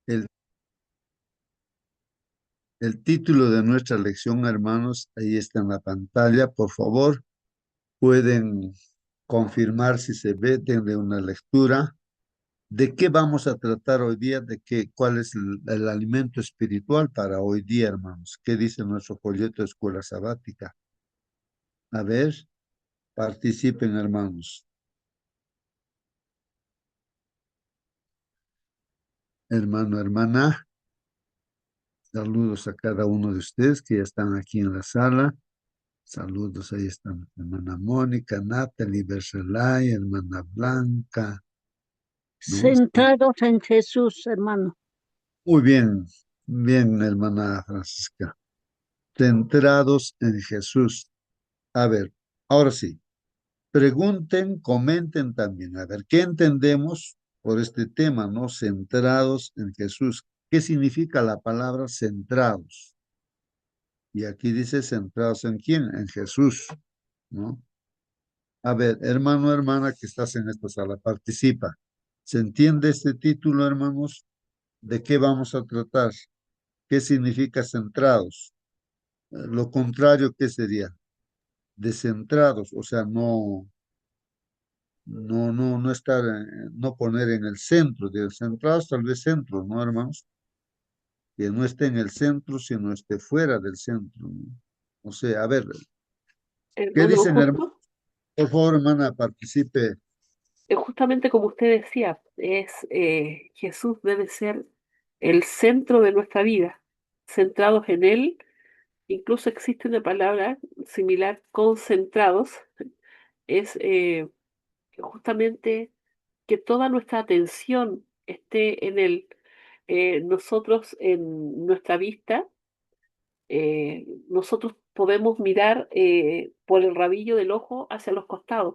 El, el título de nuestra lección, hermanos, ahí está en la pantalla. Por favor, pueden confirmar si se ve, denle una lectura. ¿De qué vamos a tratar hoy día? ¿Cuál es el alimento espiritual para hoy día, hermanos? ¿Qué dice nuestro folleto de escuela sabática? A ver, participen, hermanos. Hermano, hermana, saludos a cada uno de ustedes que ya están aquí en la sala. Saludos, ahí están hermana Mónica, Natalie, Bercelay, hermana Blanca, ¿no? Centrados en Jesús, hermano. Muy bien, bien, hermana Francisca. Centrados en Jesús. A ver, ahora sí, pregunten, comenten también. A ver, ¿qué entendemos por este tema, no? Centrados en Jesús. ¿Qué significa la palabra centrados? Y aquí dice centrados en quién, en Jesús, ¿no? A ver, hermano, hermana que estás en esta sala, participa. ¿Se entiende este título, hermanos? ¿De qué vamos a tratar? ¿Qué significa centrados? Lo contrario, ¿qué sería? Descentrados, o sea, no estar, no poner en el centro, de centrados tal vez centro, ¿no, hermanos? Que no esté en el centro, sino esté fuera del centro, ¿no? O sea, a ver, ¿qué Hermano, dicen, hermano? Por favor, hermana, participe. justamente como usted decía, Jesús debe ser el centro de nuestra vida, centrados en Él. Incluso existe una palabra similar, concentrados, es justamente que toda nuestra atención esté en Él. Nosotros en nuestra vista, nosotros podemos mirar por el rabillo del ojo hacia los costados,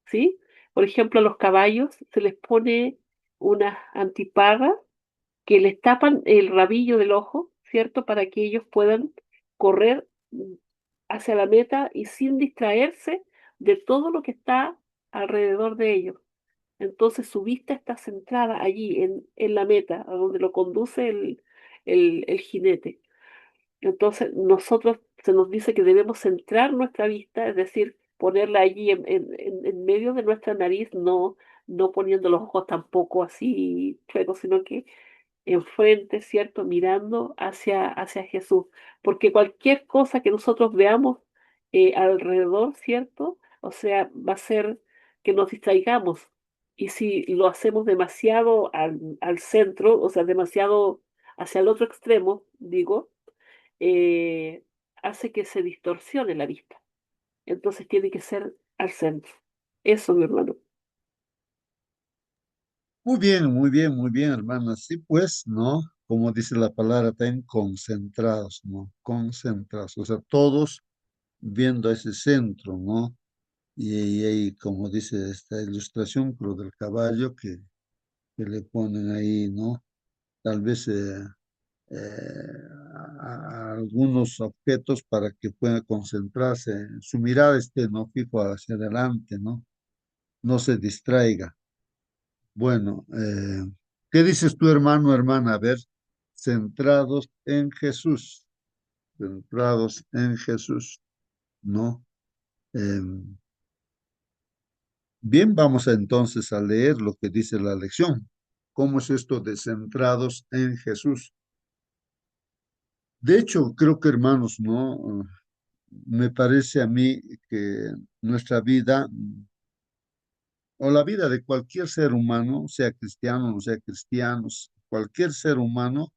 ¿sí? Por ejemplo, a los caballos se les pone unas antiparras que les tapan el rabillo del ojo, ¿cierto? Para que ellos puedan correr hacia la meta y sin distraerse de todo lo que está alrededor de ellos. Entonces su vista está centrada allí, en la meta, a donde lo conduce el jinete. Entonces, nosotros se nos dice que debemos centrar nuestra vista, es decir, ponerla allí en medio de nuestra nariz, no poniendo los ojos tampoco así chuecos, sino que enfrente, ¿cierto? Mirando hacia Jesús. Porque cualquier cosa que nosotros veamos alrededor, ¿cierto? O sea, va a ser que nos distraigamos. Y si lo hacemos demasiado al centro, o sea, demasiado hacia el otro extremo, digo, eh, hace que se distorsione la vista. Entonces tiene que ser al centro. Eso, mi hermano. Muy bien, muy bien, muy bien, hermana. Sí, pues, ¿no? Como dice la palabra, están concentrados, ¿no? Concentrados, o sea, todos viendo ese centro, ¿no? Y ahí, como dice esta ilustración, lo del caballo que le ponen ahí, ¿no? Tal vez a algunos objetos para que pueda concentrarse, su mirada esté, ¿no? Fijo hacia adelante, ¿no? No se distraiga. Bueno, ¿qué dices tú, hermano, hermana? A ver, centrados en Jesús, centrados en Jesús, ¿no? Bien, vamos entonces a leer lo que dice la lección. ¿Cómo es esto de centrados en Jesús? De hecho, creo que, hermanos, ¿no? Me parece a mí que nuestra vida, o la vida de cualquier ser humano, sea cristiano o no sea cristiano, cualquier ser humano,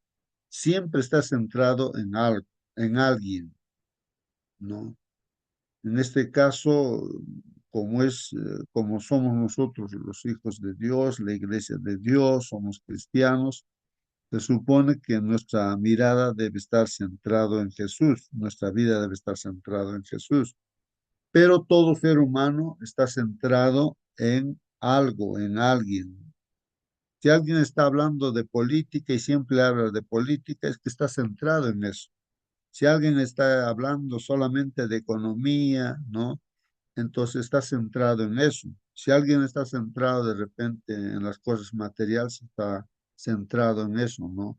siempre está centrado en algo, en alguien, ¿no? En este caso, como somos nosotros los hijos de Dios, la iglesia de Dios, somos cristianos, se supone que nuestra mirada debe estar centrado en Jesús, nuestra vida debe estar centrada en Jesús. Pero todo ser humano está centrado en algo, en alguien. Si alguien está hablando de política y siempre habla de política, es que está centrado en eso. Si alguien está hablando solamente de economía, ¿no? Entonces está centrado en eso. Si alguien está centrado de repente en las cosas materiales, está centrado en eso, ¿no?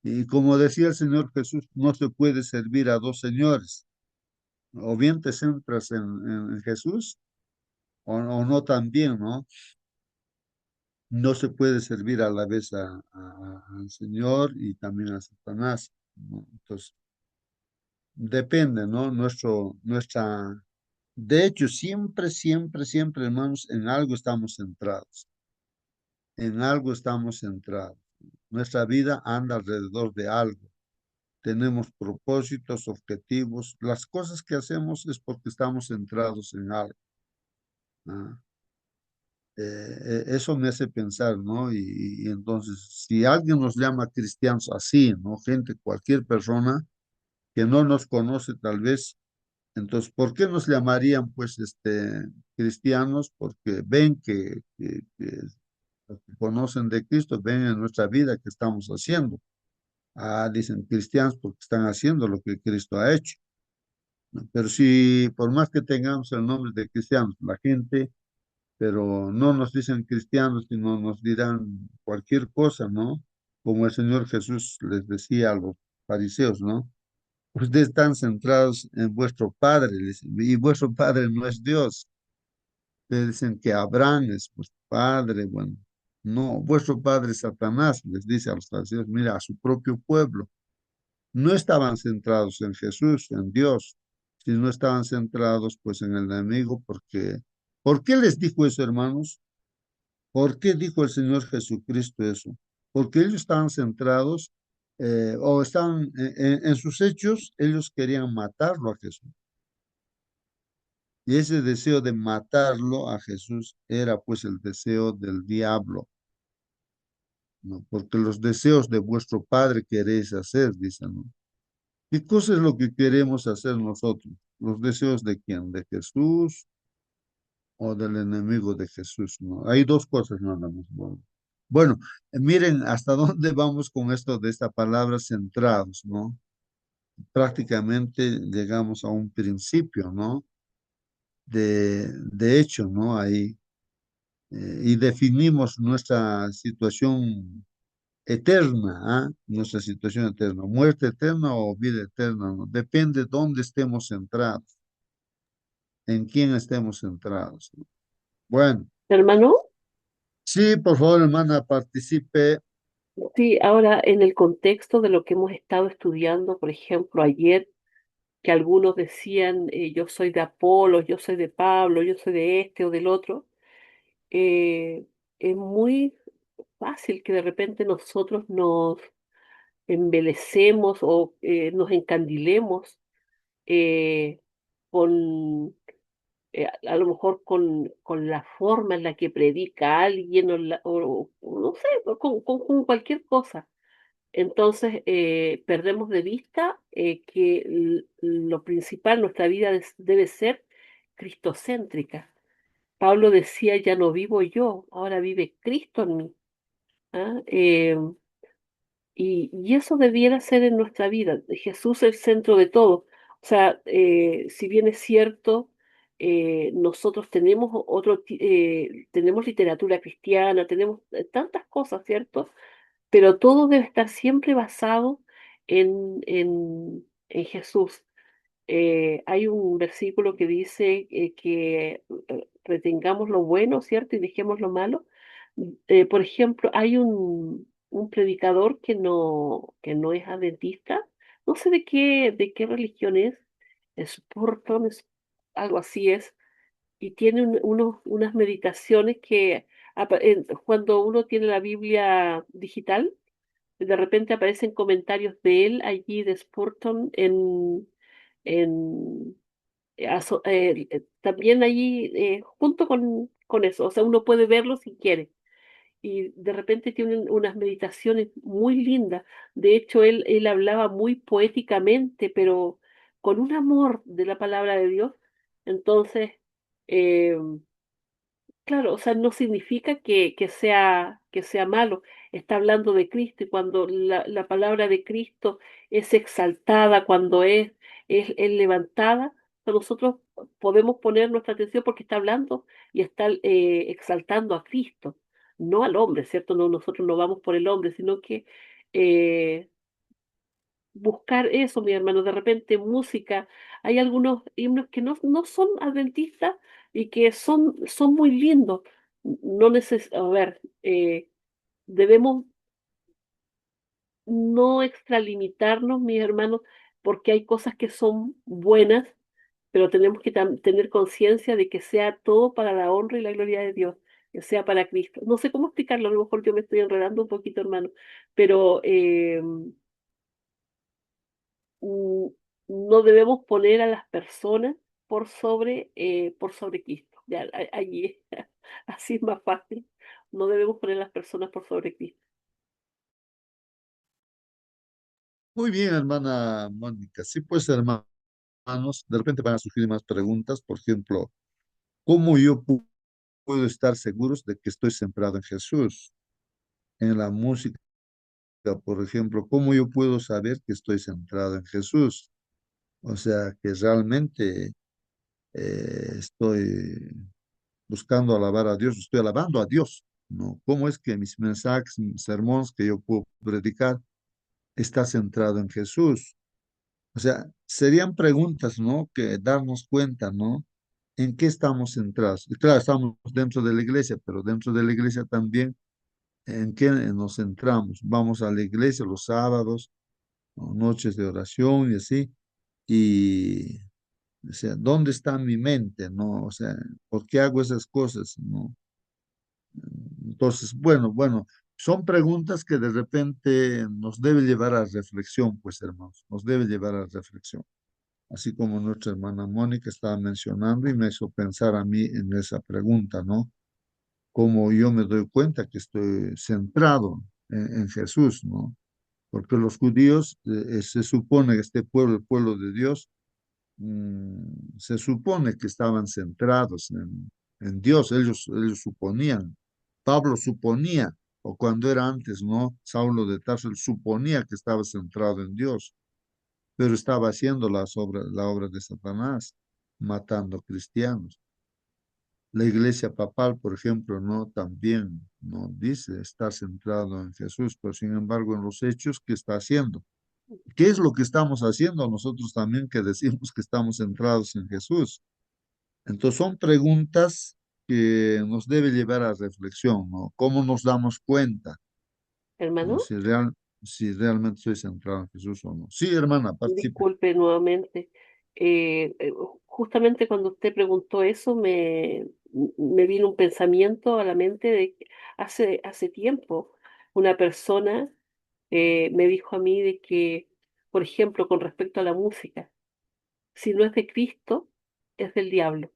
Y como decía el Señor Jesús, no se puede servir a dos señores. O bien te centras en Jesús o no también, ¿no? No se puede servir a la vez al Señor y también a Satanás, ¿no? Entonces, depende, ¿no? De hecho, siempre, siempre, siempre, hermanos, en algo estamos centrados, en algo estamos centrados. Nuestra vida anda alrededor de algo. Tenemos propósitos, objetivos. Las cosas que hacemos es porque estamos centrados en algo. ¿Ah? Eso me hace pensar, ¿no? Y entonces, si alguien nos llama cristianos así, ¿no? Gente, cualquier persona que no nos conoce tal vez, entonces, ¿por qué nos llamarían, pues, cristianos? Porque ven que los que conocen de Cristo, ven en nuestra vida que estamos haciendo. Ah, dicen cristianos porque están haciendo lo que Cristo ha hecho, ¿no? Pero si, por más que tengamos el nombre de cristianos, la gente pero no nos dicen cristianos, sino nos dirán cualquier cosa, ¿no? Como el Señor Jesús les decía a los fariseos, ¿no? Ustedes están centrados en vuestro Padre, les dicen, y vuestro Padre no es Dios. Ustedes dicen que Abraham es vuestro Padre, bueno, no, vuestro Padre es Satanás, les dice a los fariseos, mira, a su propio pueblo. No estaban centrados en Jesús, en Dios, sino estaban centrados pues en el enemigo, porque, ¿por qué les dijo eso, hermanos? ¿Por qué dijo el Señor Jesucristo eso? Porque ellos estaban centrados o estaban en sus hechos, ellos querían matarlo a Jesús. Y ese deseo de matarlo a Jesús era pues el deseo del diablo, ¿no? Porque los deseos de vuestro Padre queréis hacer, dicen, ¿no? ¿Qué cosa es lo que queremos hacer nosotros? ¿Los deseos de quién? ¿De Jesús o del enemigo de Jesús? ¿No? Hay dos cosas nada más. Bueno, miren hasta dónde vamos con esto de esta palabra centrados, ¿no? Prácticamente llegamos a un principio, ¿no? De hecho, ¿no? Ahí, y definimos nuestra situación eterna, ¿ah? Nuestra situación eterna, muerte eterna o vida eterna, ¿no? Depende dónde estemos centrados, en quién estemos centrados, ¿no? Bueno, Hermano, sí, por favor, hermana, participe. sí, ahora en el contexto de lo que hemos estado estudiando, por ejemplo, ayer, que algunos decían, yo soy de Apolo, yo soy de Pablo, yo soy de este o del otro, eh, es muy fácil que de repente nosotros nos embelecemos o nos encandilemos eh, con, a lo mejor con la forma en la que predica alguien o no sé, con cualquier cosa. Entonces, perdemos de vista que lo principal, nuestra vida debe ser cristocéntrica. Pablo decía, ya no vivo yo, ahora vive Cristo en mí. ¿Ah? Y eso debiera ser en nuestra vida. Jesús es el centro de todo. O sea, si bien es cierto, nosotros tenemos tenemos literatura cristiana, tenemos tantas cosas, ¿cierto? Pero todo debe estar siempre basado en Jesús. Hay un versículo que dice que retengamos lo bueno, ¿cierto? Y dejemos lo malo. Por ejemplo, hay un predicador que no es adventista, no sé de qué religión es Spurgeon, algo así es, y tiene unas meditaciones que cuando uno tiene la Biblia digital, de repente aparecen comentarios de él allí de Spurgeon en también allí junto con eso, o sea, uno puede verlo si quiere. Y de repente tiene unas meditaciones muy lindas. De hecho, él hablaba muy poéticamente, pero con un amor de la palabra de Dios. Entonces, eh, claro, o sea, no significa que sea malo. Está hablando de Cristo y cuando la palabra de Cristo es exaltada, cuando es levantada, pues nosotros podemos poner nuestra atención porque está hablando y está exaltando a Cristo. no al hombre, ¿cierto? No, nosotros no vamos por el hombre, sino que eh, buscar eso, mi hermano, de repente música. Hay algunos himnos que no son adventistas y que son muy lindos. No a ver, debemos no extralimitarnos, mis hermanos, porque hay cosas que son buenas, pero tenemos que tener conciencia de que sea todo para la honra y la gloria de Dios, que sea para Cristo. No sé cómo explicarlo, a lo mejor yo me estoy enredando un poquito, hermano, pero mm, no debemos poner a las personas por sobre Cristo. Ya, allí, así es más fácil. No debemos poner a las personas por sobre Cristo. Muy bien, hermana Mónica. Sí, pues, hermanos, de repente van a surgir más preguntas. Por ejemplo, ¿cómo yo puedo estar seguros de que estoy centrado en Jesús? En la música, por ejemplo, ¿cómo yo puedo saber que estoy centrado en Jesús? O sea, que realmente estoy buscando alabar a Dios, estoy alabando a Dios, ¿no? ¿Cómo es que mis mensajes, mis sermones que yo puedo predicar está centrado en Jesús? O sea, serían preguntas, ¿no? Que darnos cuenta, ¿no? ¿En qué estamos centrados? Y claro, estamos dentro de la iglesia, pero dentro de la iglesia también, ¿en qué nos centramos? Vamos a la iglesia los sábados, o noches de oración y así, y, o sea, ¿dónde está mi mente, no? O sea, ¿por qué hago esas cosas, no? Entonces, bueno, son preguntas que de repente nos debe llevar a reflexión, pues, hermanos, nos debe llevar a reflexión. Así como nuestra hermana Mónica estaba mencionando y me hizo pensar a mí en esa pregunta, ¿no? Cómo yo me doy cuenta que estoy centrado en Jesús, ¿no? Porque los judíos, se supone que este pueblo, el pueblo de Dios, se supone que estaban centrados en Dios, ellos suponían, Pablo suponía, o cuando era antes, ¿no? Saulo de Tarso, él suponía que estaba centrado en Dios, pero estaba haciendo la obra de Satanás, matando cristianos. La iglesia papal, por ejemplo, no también no dice estar centrado en Jesús, pero sin embargo en los hechos, ¿qué está haciendo? ¿Qué es lo que estamos haciendo nosotros también que decimos que estamos centrados en Jesús? Entonces son preguntas que nos debe llevar a reflexión, ¿no? ¿Cómo nos damos cuenta, ¿no? Hermano, Si realmente estoy centrado en Jesús o no? Sí, hermana, participe. disculpe nuevamente. Justamente cuando usted preguntó eso, me vino un pensamiento a la mente de que hace tiempo una persona me dijo a mí de que, por ejemplo, con respecto a la música, si no es de Cristo, es del diablo.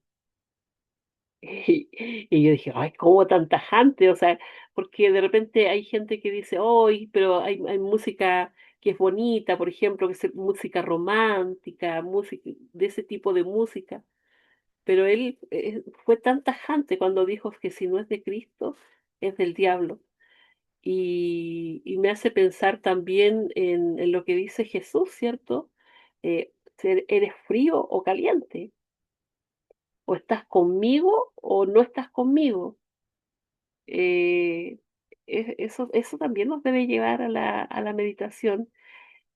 Y yo dije, ay, ¿cómo tan tajante? O sea, porque de repente hay gente que dice, hoy, pero hay música que es bonita, por ejemplo, que es música romántica, música, de ese tipo de música. Pero él fue tan tajante cuando dijo que si no es de Cristo, es del diablo. Y me hace pensar también en lo que dice Jesús, ¿cierto? ¿Eres frío o caliente? ¿O estás conmigo o no estás conmigo? eh, eso también nos debe llevar a la meditación.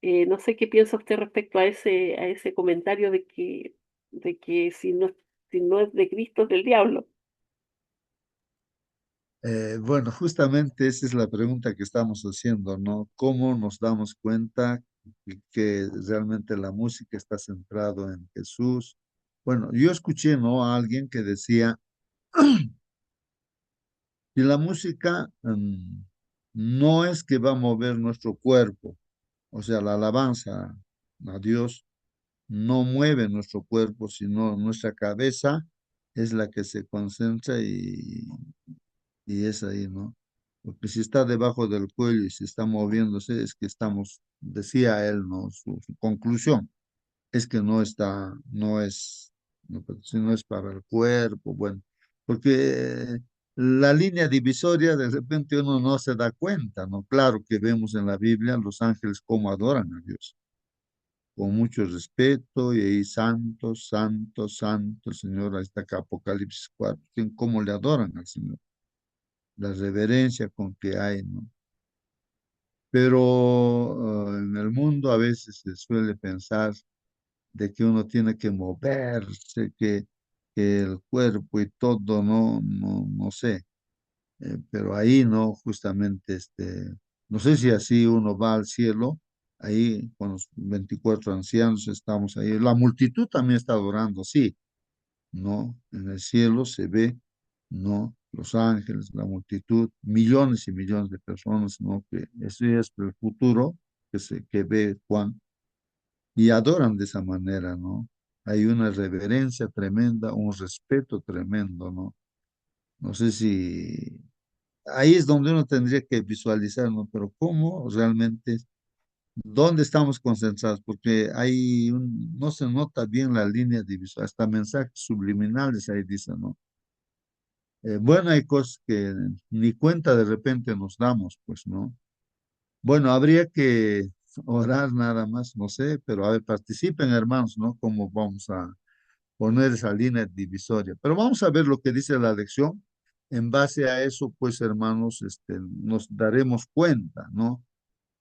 No sé qué piensa usted respecto a ese comentario de que si no es de Cristo es del diablo. Bueno, justamente esa es la pregunta que estamos haciendo, ¿no? ¿Cómo nos damos cuenta que realmente la música está centrado en Jesús? Bueno, yo escuché, ¿no? A alguien que decía, si la música no es que va a mover nuestro cuerpo, o sea, la alabanza a Dios no mueve nuestro cuerpo, sino nuestra cabeza es la que se concentra y es ahí, ¿no? Porque si está debajo del cuello y se está moviéndose, es que estamos, decía él, ¿no? Su conclusión es que no está, no es, no, pues, si no es para el cuerpo, bueno, porque la línea divisoria de repente uno no se da cuenta, ¿no? Claro que vemos en la Biblia los ángeles cómo adoran a Dios, con mucho respeto, y ahí santo, santo, santo, Señor, ahí está acá Apocalipsis 4, cómo le adoran al Señor. la reverencia con que hay, ¿no? Pero en el mundo a veces se suele pensar de que uno tiene que moverse, que el cuerpo y todo, no sé. Pero ahí no, justamente, no sé si así uno va al cielo, ahí con los 24 ancianos estamos ahí. La multitud también está adorando, sí, ¿no? En el cielo se ve, ¿no? Los ángeles, la multitud, millones y millones de personas, ¿no? Que ese es el futuro que ve Juan y adoran de esa manera, ¿no? Hay una reverencia tremenda, un respeto tremendo, ¿no? No sé si ahí es donde uno tendría que visualizar, ¿no? Pero ¿cómo realmente, dónde estamos concentrados? Porque no se nota bien la línea de visual, hasta mensajes subliminales ahí dicen, ¿no? Bueno, hay cosas que ni cuenta de repente nos damos, pues, ¿no? Bueno, habría que orar nada más, no sé, pero a ver, participen, hermanos, ¿no? Cómo vamos a poner esa línea divisoria. Pero vamos a ver lo que dice la lección. En base a eso, pues, hermanos, nos daremos cuenta, ¿no?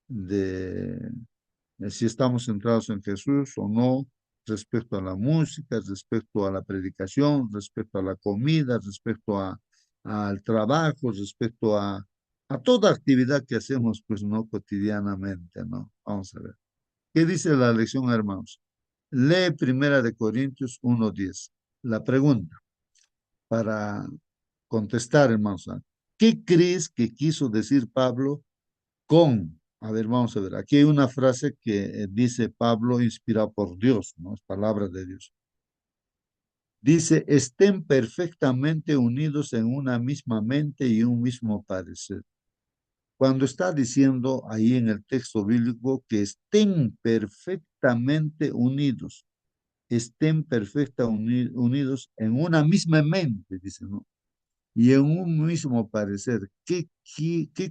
De si estamos centrados en Jesús o no, respecto a la música, respecto a la predicación, respecto a la comida, al trabajo, respecto a toda actividad que hacemos, pues, ¿no? Cotidianamente, ¿no? Vamos a ver. ¿Qué dice la lección, hermanos? Lee Primera de Corintios 1:10. La pregunta para contestar, hermanos. ¿Qué crees que quiso decir Pablo con? A ver, vamos a ver. Aquí hay una frase que dice Pablo inspirado por Dios, ¿no? Es palabra de Dios. Dice, estén perfectamente unidos en una misma mente y un mismo parecer. Cuando está diciendo ahí en el texto bíblico que estén perfectamente unidos, estén unidos en una misma mente, dice, ¿no? Y en un mismo parecer. ¿Qué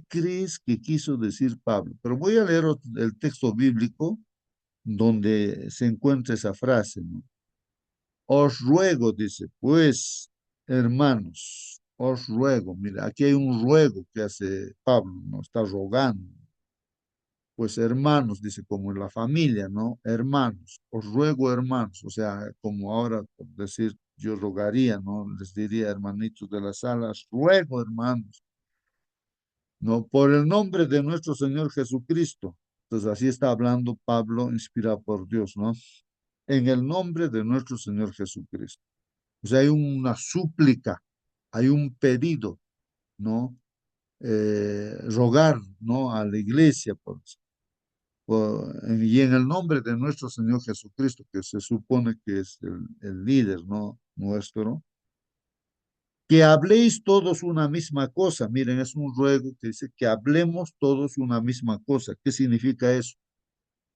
crees que quiso decir Pablo? Pero voy a leer el texto bíblico donde se encuentra esa frase, ¿no? Os ruego, dice, pues, hermanos, os ruego. Mira, aquí hay un ruego que hace Pablo, ¿no? Está rogando. Pues hermanos, dice, como en la familia, ¿no? Hermanos, os ruego hermanos, o sea, como ahora, por decir, yo rogaría, ¿no? Les diría, hermanitos de las alas, ruego hermanos, ¿no? Por el nombre de nuestro Señor Jesucristo. Entonces, así está hablando Pablo, inspirado por Dios, ¿no? En el nombre de nuestro Señor Jesucristo. O sea, hay una súplica, hay un pedido, ¿no? Rogar, ¿no? A la iglesia, y en el nombre de nuestro Señor Jesucristo, que se supone que es el líder, ¿no? Nuestro, que habléis todos una misma cosa. Miren, es un ruego que dice que hablemos todos una misma cosa. ¿Qué significa eso?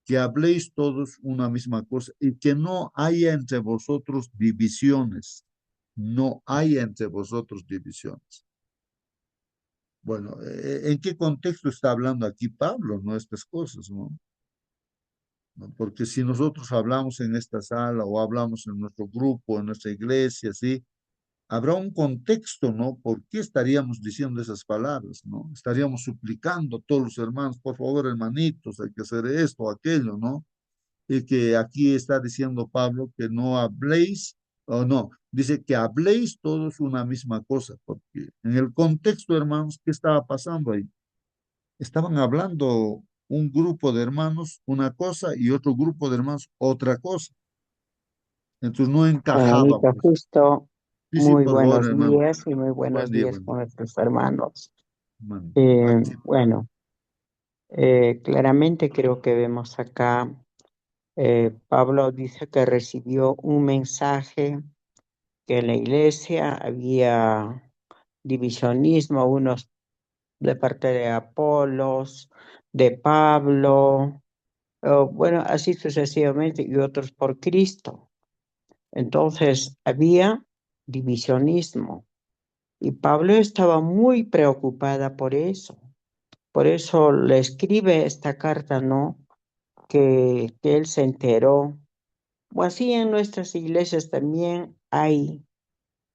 Que habléis todos una misma cosa y que no haya entre vosotros divisiones. No haya entre vosotros divisiones. Bueno, ¿en qué contexto está hablando aquí Pablo, no? Estas cosas, ¿no? ¿No? Porque si nosotros hablamos en esta sala o hablamos en nuestro grupo, en nuestra iglesia, ¿sí? Habrá un contexto, ¿no? ¿Por qué estaríamos diciendo esas palabras, ¿no? Estaríamos suplicando a todos los hermanos, por favor, hermanitos, hay que hacer esto o aquello, ¿no? Y que aquí está diciendo Pablo que no habléis, o no, dice que habléis todos una misma cosa, porque en el contexto, hermanos, ¿qué estaba pasando ahí? Estaban hablando un grupo de hermanos una cosa y otro grupo de hermanos otra cosa. Entonces no Bueno, encajaba, Nico, pues. justo Sí, sí, muy por favor, buenos hermano. días y muy buenos días Buen día, con nuestros hermanos. hermano. Eh, Aquí, bueno, claramente creo que vemos acá, Pablo dice que recibió un mensaje que en la iglesia había divisionismo, unos de parte de Apolos, de Pablo, bueno, así sucesivamente, y otros por Cristo. Entonces había divisionismo. Y Pablo estaba muy preocupada por eso. Por eso le escribe esta carta, ¿no? Que él se enteró. O así en nuestras iglesias también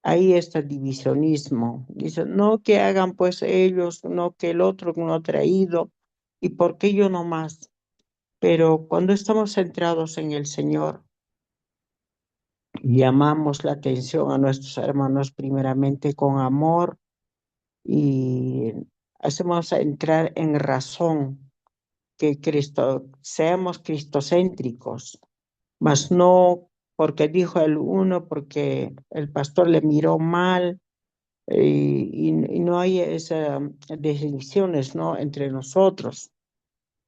Ahí está el divisionismo. Dice, no que hagan pues ellos, no que el otro no ha traído, y por qué yo no más. Pero cuando estamos centrados en el Señor, llamamos la atención a nuestros hermanos primeramente con amor y hacemos entrar en razón que Cristo, seamos cristocéntricos, mas no porque dijo el uno, porque el pastor le miró mal, y no hay esas divisiones, ¿no? Entre nosotros.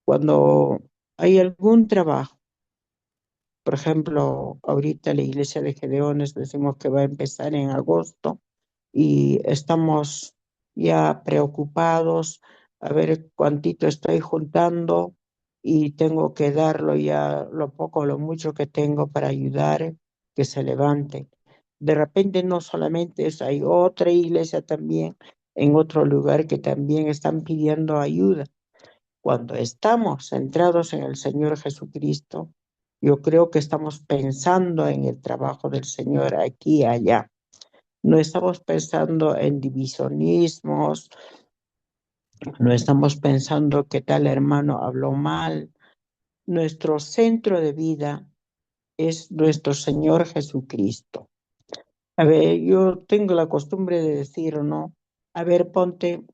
Cuando hay algún trabajo, por ejemplo, ahorita la iglesia de Gedeones decimos que va a empezar en agosto y estamos ya preocupados a ver cuántito estoy juntando y tengo que darlo ya lo poco, lo mucho que tengo para ayudar que se levante. De repente no solamente eso, hay otra iglesia también en otro lugar que también están pidiendo ayuda. Cuando estamos centrados en el Señor Jesucristo, yo creo que estamos pensando en el trabajo del Señor aquí y allá. No estamos pensando en divisionismos, no estamos pensando que tal hermano habló mal. Nuestro centro de vida es nuestro Señor Jesucristo. A ver, yo tengo la costumbre de decir, ¿no? A ver, ponte,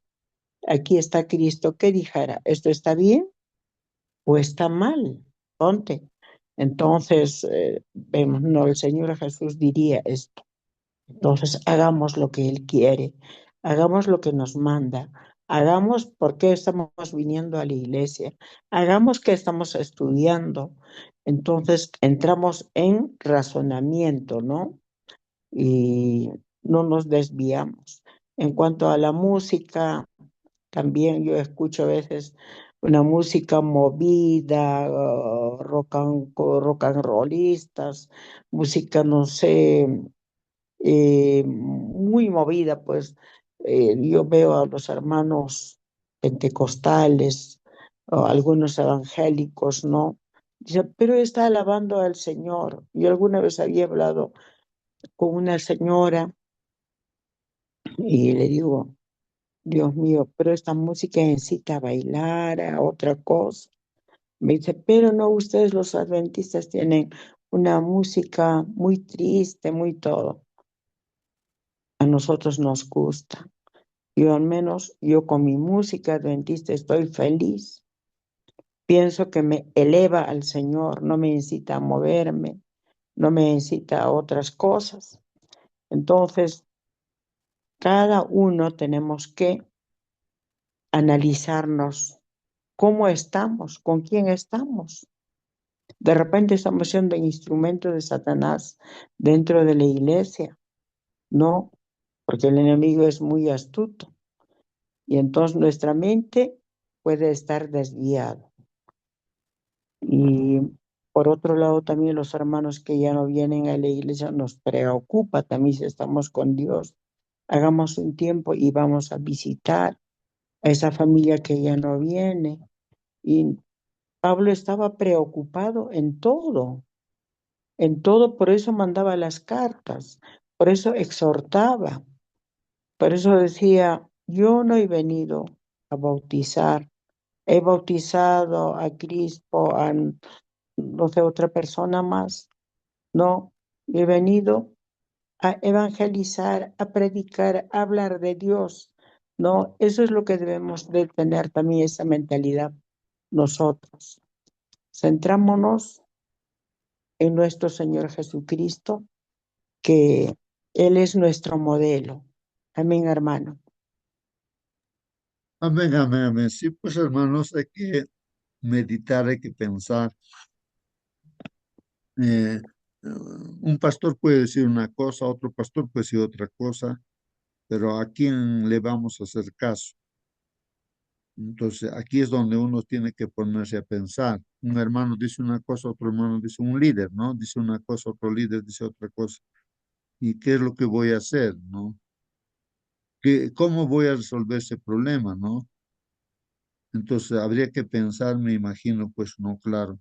aquí está Cristo, ¿qué dijera? ¿Esto está bien o está mal? Ponte. Entonces, vemos, no, el Señor Jesús diría esto. Entonces, hagamos lo que Él quiere, hagamos lo que nos manda, hagamos por qué estamos viniendo a la iglesia, hagamos que estamos estudiando. Entonces, entramos en razonamiento, ¿no? Y no nos desviamos. En cuanto a la música, también yo escucho a veces una música movida, rock and rollistas, música, no sé, muy movida, pues yo veo a los hermanos pentecostales, o algunos evangélicos, ¿no? Dice, pero está alabando al Señor. Yo alguna vez había hablado con una señora y le digo, Dios mío, pero esta música incita a bailar, a otra cosa. Me dice, pero no, ustedes los adventistas tienen una música muy triste, muy todo. A nosotros nos gusta. Yo al menos, yo con mi música adventista estoy feliz. Pienso que me eleva al Señor, no me incita a moverme, no me incita a otras cosas. Entonces, cada uno tenemos que analizarnos cómo estamos, con quién estamos. De repente estamos siendo instrumentos de Satanás dentro de la iglesia, ¿no? Porque el enemigo es muy astuto y entonces nuestra mente puede estar desviada. Y por otro lado, también los hermanos que ya no vienen a la iglesia nos preocupa también si estamos con Dios. Hagamos un tiempo y vamos a visitar a esa familia que ya no viene. Y Pablo estaba preocupado en todo, por eso mandaba las cartas, por eso exhortaba, por eso decía, yo no he venido a bautizar, he bautizado a Crispo, a no sé, otra persona más. No, he venido a evangelizar, a predicar, a hablar de Dios. No, eso es lo que debemos de tener también esa mentalidad nosotros. Centrámonos en nuestro Señor Jesucristo, que Él es nuestro modelo. Amén, hermano. Amén, amén, amén. Sí, pues hermanos, hay que meditar, hay que pensar. Eh, un pastor puede decir una cosa, otro pastor puede decir otra cosa, pero ¿a quién le vamos a hacer caso? Entonces, aquí es donde uno tiene que ponerse a pensar. Un hermano dice una cosa, otro hermano dice un líder, ¿no? Dice una cosa, otro líder dice otra cosa. ¿Y qué es lo que voy a hacer, no? ¿Cómo voy a resolver ese problema, no? Entonces, habría que pensar, me imagino, pues no, claro,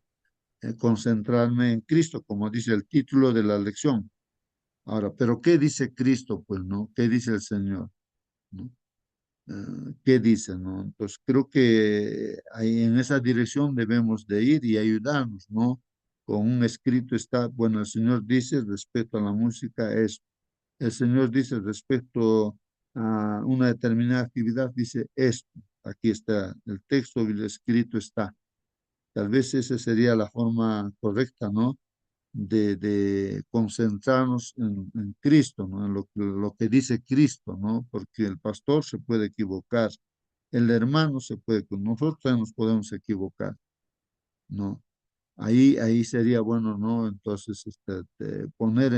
concentrarme en Cristo, como dice el título de la lección. Ahora, pero ¿qué dice Cristo? Pues, ¿no? ¿Qué dice el Señor? ¿No? ¿Qué dice? ¿No? Entonces, creo que ahí en esa dirección debemos de ir y ayudarnos, ¿no? Con un escrito está, bueno, el Señor dice respecto a la música es, el Señor dice respecto a una determinada actividad, dice esto, aquí está, el texto y el escrito está. Tal vez esa sería la forma correcta, ¿no? De concentrarnos en Cristo, ¿no? En lo que dice Cristo, ¿no? Porque el pastor se puede equivocar, el hermano se puede, nosotros también nos podemos equivocar, ¿no? Ahí sería bueno, ¿no? Entonces, poner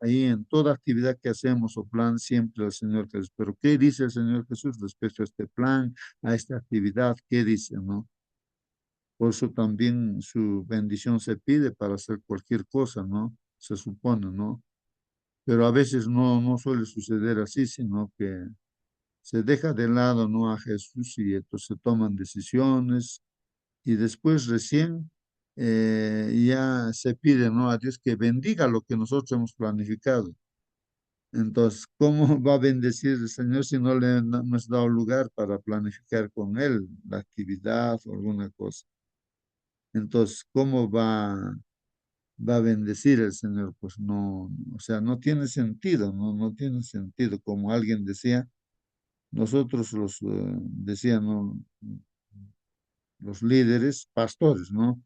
ahí en toda actividad que hacemos o plan siempre al Señor Jesús. Pero ¿qué dice el Señor Jesús respecto a este plan, a esta actividad? ¿Qué dice, no? Por eso también su bendición se pide para hacer cualquier cosa, ¿no? Se supone, ¿no? Pero a veces no suele suceder así, sino que se deja de lado, ¿no? A Jesús y entonces se toman decisiones y después recién ya se pide, ¿no? A Dios que bendiga lo que nosotros hemos planificado. Entonces, ¿cómo va a bendecir el Señor si no hemos dado lugar para planificar con Él la actividad o alguna cosa? Entonces, ¿cómo va a bendecir el Señor? Pues no, o sea, no tiene sentido, no tiene sentido. Como alguien decía, nosotros decían, ¿no? Los líderes, pastores, ¿no?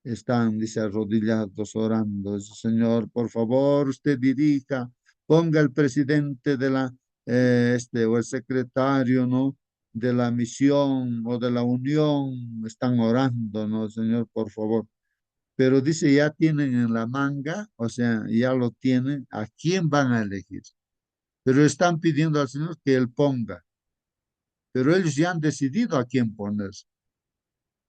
Están, dice, arrodillados orando. Dice, Señor, por favor, usted dirija, ponga el presidente de la, o el secretario, ¿no? De la misión o de la unión, están orando, ¿no? Señor, por favor. Pero dice, ya tienen en la manga, o sea, ya lo tienen, ¿a quién van a elegir? Pero están pidiendo al Señor que Él ponga, pero ellos ya han decidido a quién poner,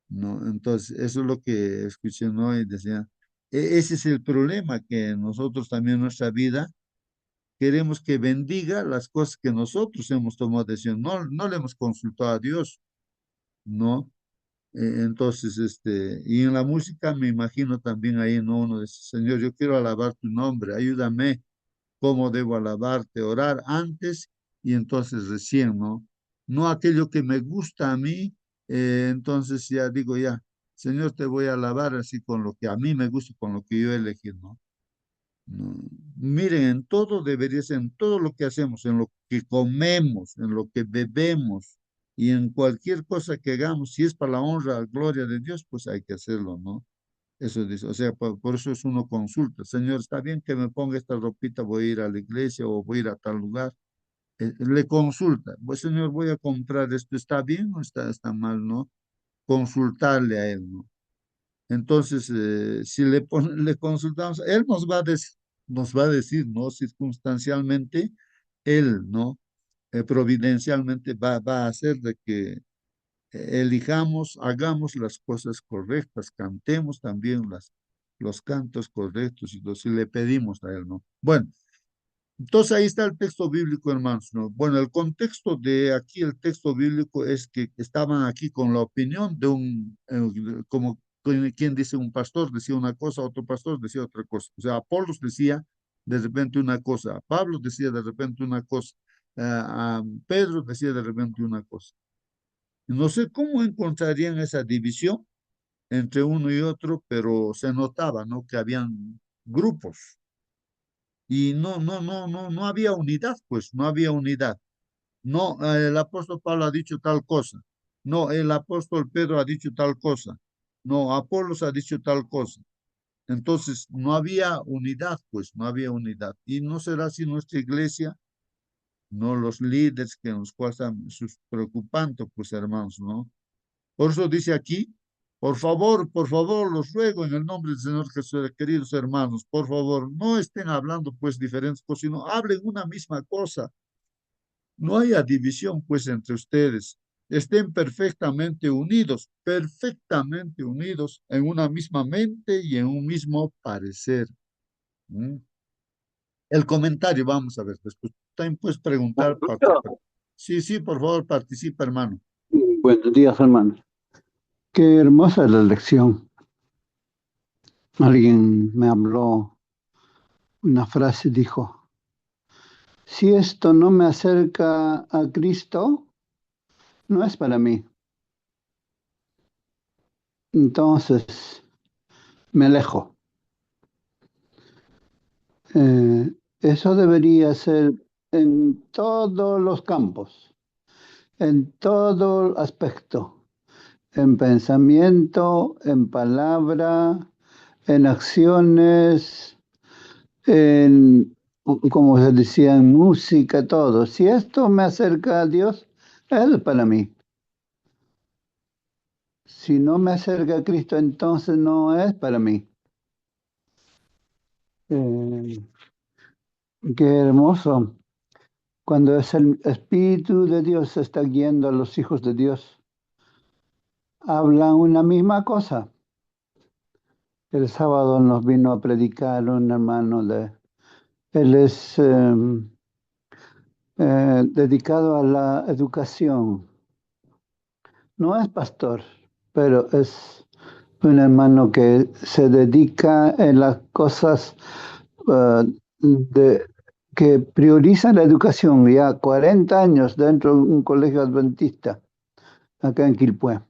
¿no? Entonces, eso es lo que escuché, ¿no? Y decía, ese es el problema, que nosotros también en nuestra vida queremos que bendiga las cosas que nosotros hemos tomado decisión, no le hemos consultado a Dios, ¿no? Entonces, y en la música me imagino también ahí, ¿no? Uno dice, Señor, yo quiero alabar tu nombre, ayúdame, ¿cómo debo alabarte? Orar antes y entonces recién, ¿no? No aquello que me gusta a mí, entonces ya digo, ya, Señor, te voy a alabar así con lo que a mí me gusta, con lo que yo elegí, ¿no? No. Miren, en todo debería ser, en todo lo que hacemos, en lo que comemos, en lo que bebemos y en cualquier cosa que hagamos, si es para la honra, gloria de Dios, pues hay que hacerlo, ¿no? Eso dice, o sea, por eso es uno consulta, Señor, está bien que me ponga esta ropita, voy a ir a la iglesia o voy a ir a tal lugar. Le consulta, pues Señor, voy a comprar esto, ¿está bien o está mal, no? Consultarle a Él, ¿no? Entonces, si le consultamos, Él nos va a decir, ¿no? Circunstancialmente, Él, ¿no? Providencialmente va a hacer de que elijamos, hagamos las cosas correctas, cantemos también los cantos correctos y si le pedimos a Él, ¿no? Bueno, entonces ahí está el texto bíblico, hermanos, ¿no? Bueno, el contexto de aquí, el texto bíblico es que estaban aquí con la opinión de como quien dice un pastor decía una cosa, otro pastor decía otra cosa. O sea, Apolos decía de repente una cosa, Pablo decía de repente una cosa, a Pedro decía de repente una cosa. No sé cómo encontrarían esa división entre uno y otro, pero se notaba, ¿no? Que habían grupos y no había unidad, pues no había unidad. No, el apóstol Pablo ha dicho tal cosa. No, el apóstol Pedro ha dicho tal cosa. No, Apolos ha dicho tal cosa. Entonces, no había unidad, pues no había unidad. Y no será así nuestra iglesia, no los líderes que nos cuestan sus preocupantes, pues hermanos, ¿no? Por eso dice aquí, por favor, los ruego en el nombre del Señor Jesús, queridos hermanos, por favor, no estén hablando pues diferentes cosas, sino hablen una misma cosa. No haya división pues entre ustedes. Estén perfectamente unidos en una misma mente y en un mismo parecer. ¿Mm? El comentario, vamos a ver, después también puedes preguntar, participar. Sí, sí, por favor, participa, hermano. Buenos días, hermano. Qué hermosa es la lección. Alguien me habló una frase dijo, si esto no me acerca a Cristo, no es para mí. Entonces, me alejo. Eso debería ser en todos los campos, en todo aspecto, en pensamiento, en palabra, en acciones, en, como se decía, en música, todo. Si esto me acerca a Dios, es para mí. Si no me acerca a Cristo, entonces no es para mí. Eh, qué hermoso. Cuando es el Espíritu de Dios está guiando a los hijos de Dios, hablan una misma cosa. El sábado nos vino a predicar un hermano él es dedicado a la educación. No es pastor, pero es un hermano que se dedica en las cosas de, que priorizan la educación, ya 40 años dentro de un colegio adventista, acá en Quilpué.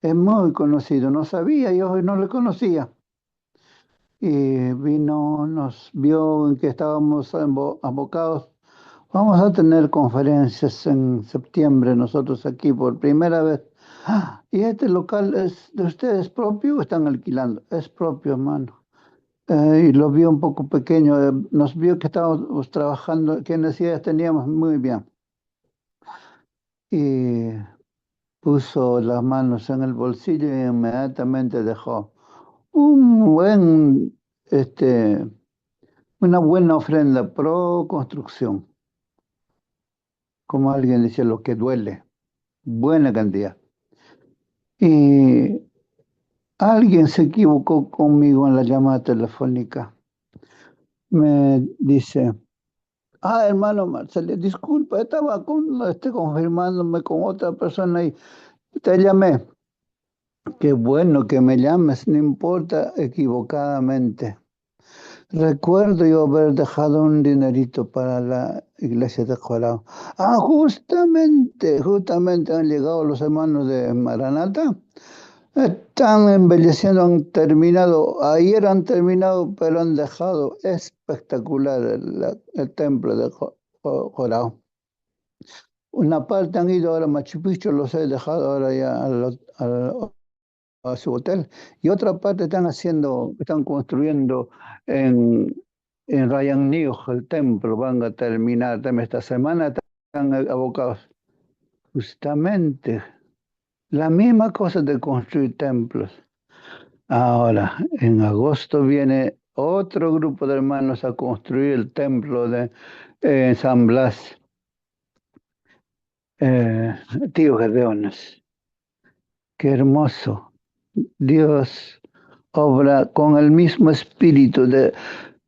Es muy conocido, no sabía, yo no le conocía. Y vino, nos vio en que estábamos abocados. Vamos a tener conferencias en septiembre nosotros aquí por primera vez. Ah, ¿y este local es de ustedes propio o están alquilando? Es propio, hermano. Y lo vio un poco pequeño, nos vio que estábamos trabajando, qué necesidades teníamos muy bien. Y puso las manos en el bolsillo y inmediatamente dejó un buen, una buena ofrenda pro construcción. Como alguien dice, lo que duele, buena cantidad. Y alguien se equivocó conmigo en la llamada telefónica. Me dice, hermano Marcelo, disculpa, estaba confirmándome con otra persona y te llamé. Qué bueno que me llames, no importa equivocadamente. Recuerdo yo haber dejado un dinerito para la iglesia de Jorao. Justamente han llegado los hermanos de Maranata. Están embelleciendo, han terminado, ayer han terminado, pero han dejado espectacular el templo de Jorao. Una parte han ido ahora a Machu Picchu, los he dejado ahora ya a su hotel, y otra parte están construyendo en, en Rayang el templo, van a terminar también esta semana, están abocados. Justamente, la misma cosa de construir templos. Ahora, en agosto viene otro grupo de hermanos a construir el templo de San Blas, Tío Gedeones. Qué hermoso. Dios obra con el mismo espíritu de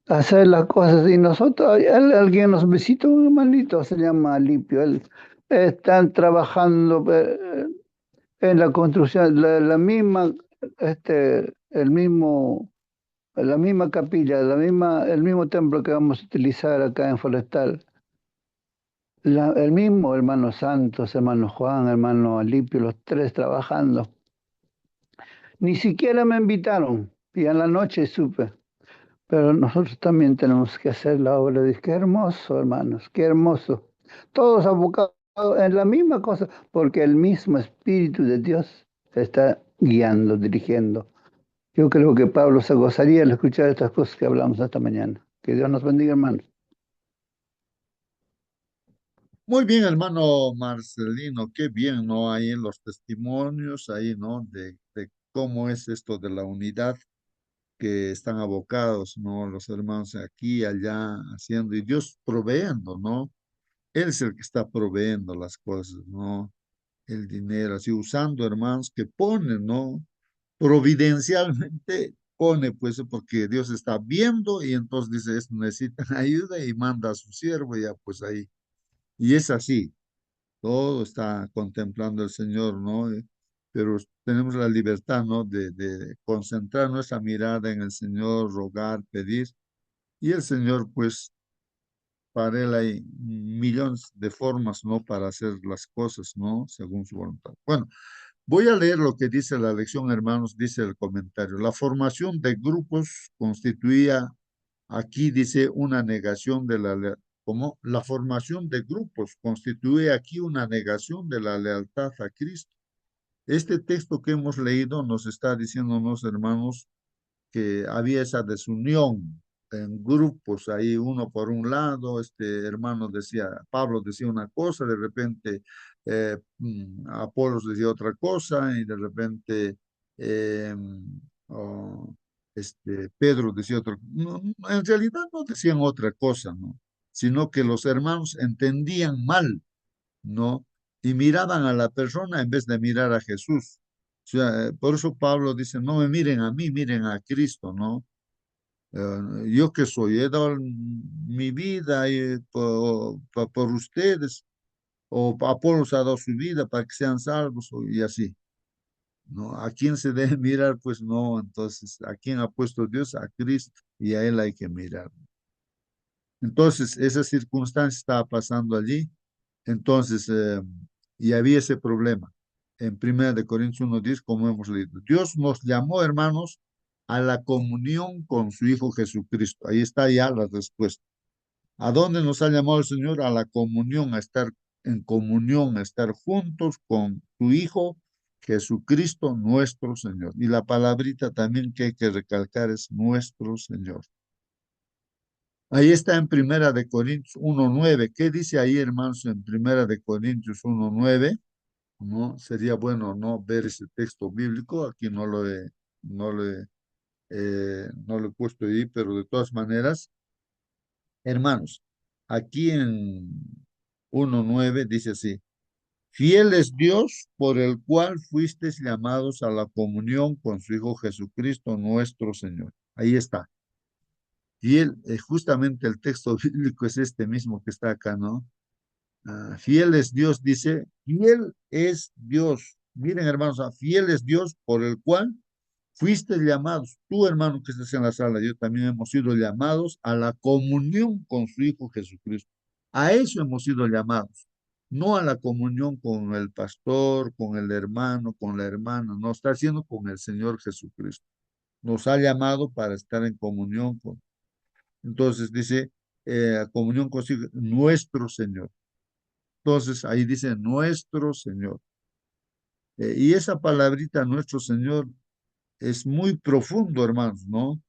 hacer las cosas y nosotros, alguien nos visita, un hermanito se llama Alipio, él están trabajando en la construcción, la misma, la misma capilla, el mismo templo que vamos a utilizar acá en Forestal. El mismo hermano Santos, hermano Juan, hermano Alipio, los tres trabajando. Ni siquiera me invitaron y en la noche supe. Pero nosotros también tenemos que hacer la obra de qué hermoso, hermanos, qué hermoso. Todos abocados en la misma cosa, porque el mismo Espíritu de Dios está guiando, dirigiendo. Yo creo que Pablo se gozaría al escuchar estas cosas que hablamos esta mañana. Que Dios nos bendiga, hermanos. Muy bien, hermano Marcelino, qué bien, ¿no? Ahí en los testimonios, ahí, ¿no? De cómo es esto de la unidad que están abocados, ¿no? Los hermanos aquí y allá haciendo y Dios proveendo, ¿no? Él es el que está proveyendo las cosas, ¿no? El dinero, así usando hermanos que ponen, ¿no? Providencialmente pone, pues, porque Dios está viendo y entonces dice, "Esto necesitan ayuda y manda a su siervo y ya, pues ahí. Y es así, todo está contemplando el Señor, ¿no? Pero tenemos la libertad, ¿no? De concentrar nuestra mirada en el Señor, rogar, pedir Y el Señor, pues, para él hay millones de formas, ¿no? Para hacer las cosas, ¿no? Según su voluntad. Bueno, voy a leer lo que dice la lección, hermanos, dice el comentario. La formación de grupos constituía, aquí dice, una negación de la lealtad. Como la formación de grupos constituye aquí una negación de la lealtad a Cristo. Este texto que hemos leído nos está diciéndonos, hermanos, que había esa desunión en grupos, ahí uno por un lado, este hermano decía, Pablo decía una cosa, de repente Apolos decía otra cosa, y de repente eh, oh, Pedro decía otra cosa. No, en realidad no decían otra cosa, ¿no? Sino que los hermanos entendían mal, ¿no? Y miraban a la persona en vez de mirar a Jesús. O sea, por eso Pablo dice, no me miren a mí, miren a Cristo, ¿no? Yo que soy, he dado mi vida por ustedes, o Apolos ha dado su vida para que sean salvos, y así, ¿no? ¿A quién se debe mirar? Pues no, entonces, ¿a quién ha puesto Dios? A Cristo, y a Él hay que mirar. Entonces, esa circunstancia estaba pasando allí. Entonces, y había ese problema. En 1 Corintios 1:10, como hemos leído, Dios nos llamó, hermanos, a la comunión con su Hijo Jesucristo. Ahí está ya la respuesta. ¿A dónde nos ha llamado el Señor? A la comunión, a estar en comunión, a estar juntos con su Hijo Jesucristo, nuestro Señor. Y la palabrita también que hay que recalcar es nuestro Señor. Ahí está en 1 Corintios 1:9. ¿Qué dice ahí, hermanos, en 1 Corintios 1:9? ¿No? Sería bueno no ver ese texto bíblico. Aquí no lo he puesto ahí, pero de todas maneras, hermanos, aquí en 1:9 dice así: Fiel es Dios por el cual fuisteis llamados a la comunión con su Hijo Jesucristo, nuestro Señor. Ahí está. Fiel, justamente el texto bíblico es este mismo que está acá, ¿no? Fiel es Dios, dice, fiel es Dios. Miren, hermanos, fiel es Dios por el cual fuiste llamados. Tú, hermano, que estás en la sala, yo también hemos sido llamados a la comunión con su Hijo Jesucristo. A eso hemos sido llamados. No a la comunión con el pastor, con el hermano, con la hermana. No, está haciendo con el Señor Jesucristo. Nos ha llamado para estar en comunión con. Entonces dice, comunión consigo, nuestro Señor. Entonces ahí dice nuestro Señor. Y esa palabrita, nuestro Señor, es muy profundo, hermanos, ¿no?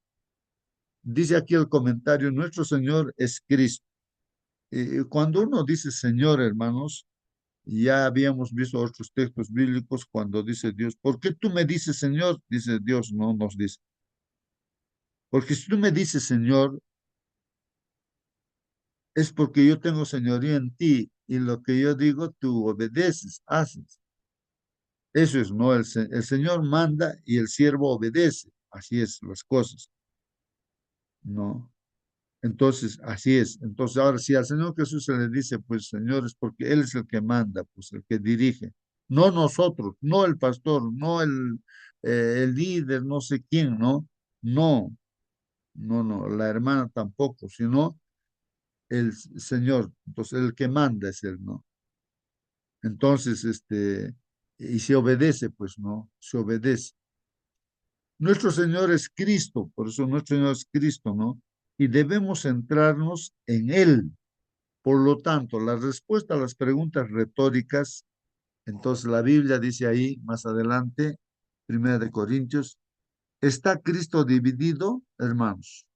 Dice aquí el comentario, nuestro Señor es Cristo. Cuando uno dice Señor, hermanos, ya habíamos visto otros textos bíblicos cuando dice Dios, ¿por qué tú me dices Señor? Dice Dios, no nos dice. Porque si tú me dices Señor, es porque yo tengo señoría en ti y lo que yo digo tú obedeces, haces. Eso es, ¿no? El Señor manda y el siervo obedece. Así es las cosas, ¿no? Entonces, así es. Entonces, ahora, si al Señor Jesús se le dice, pues, Señor, es porque Él es el que manda, pues, el que dirige. No nosotros, no el pastor, no el líder, no sé quién, ¿no? No, no, la hermana tampoco, sino el Señor. Entonces, el que manda es Él, ¿no? Entonces, y se obedece, pues, ¿no? Se obedece. Nuestro Señor es Cristo, por eso nuestro Señor es Cristo, ¿no? Y debemos centrarnos en Él. Por lo tanto, la respuesta a las preguntas retóricas, entonces la Biblia dice ahí más adelante, 1 Corintios, ¿está Cristo dividido, hermanos?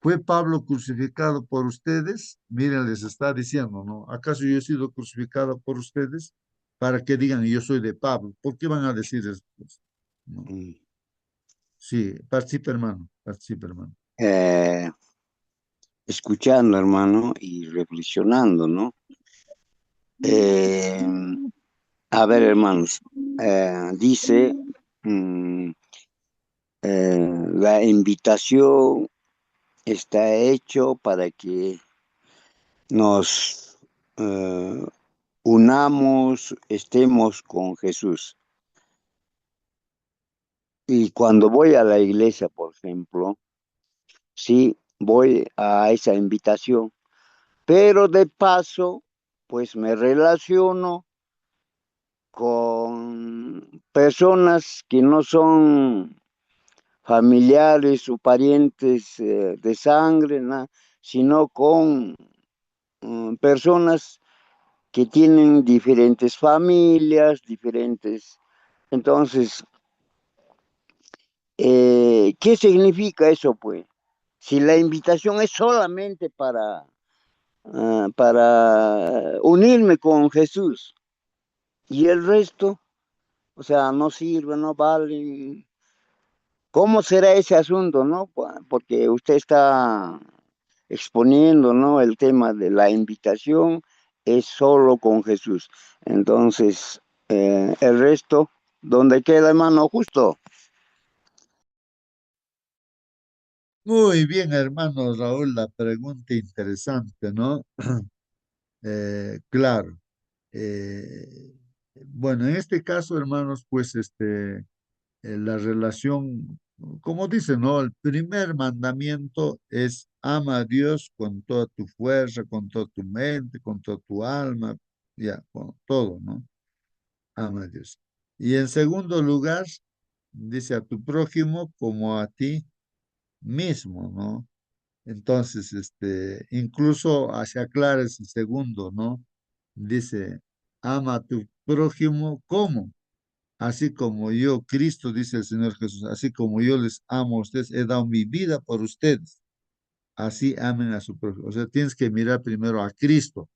¿Fue Pablo crucificado por ustedes? Miren, les está diciendo, ¿no? ¿Acaso yo he sido crucificado por ustedes? Para que digan, yo soy de Pablo. ¿Por qué van a decir esto? ¿No? Mm. Sí, participe, hermano, participe, hermano. Eh, Escuchando, hermano, y reflexionando, ¿no? Eh, a ver, hermanos, dice mm, la invitación está hecho para que nos unamos, estemos con Jesús. Y cuando voy a la iglesia, por ejemplo, sí, voy a esa invitación. Pero de paso, pues me relaciono con personas que no son familiares o parientes de sangre, sino con personas que tienen diferentes familias, diferentes. Entonces, ¿qué significa eso, pues? Si la invitación es solamente para unirme con Jesús y el resto, o sea, no sirve, no vale. ¿Cómo será ese asunto, no? Porque usted está exponiendo, ¿no? El tema de la invitación es solo con Jesús. Entonces, el resto, ¿dónde queda, hermano? Justo. Muy bien, hermano Raúl, la pregunta interesante, ¿no? Claro. Bueno, en este caso, hermanos, pues la relación, como dice, ¿no? El primer mandamiento es ama a Dios con toda tu fuerza, con toda tu mente, con toda tu alma, ya, con todo, ¿no? Ama a Dios. Y en segundo lugar, dice a tu prójimo como a ti mismo, ¿no? Entonces, incluso se aclara ese segundo, ¿no? Dice, ama a tu prójimo como, así como yo, Cristo, dice el Señor Jesús, así como yo les amo a ustedes, he dado mi vida por ustedes, así amen a su prójimo. O sea, tienes que mirar primero a Cristo,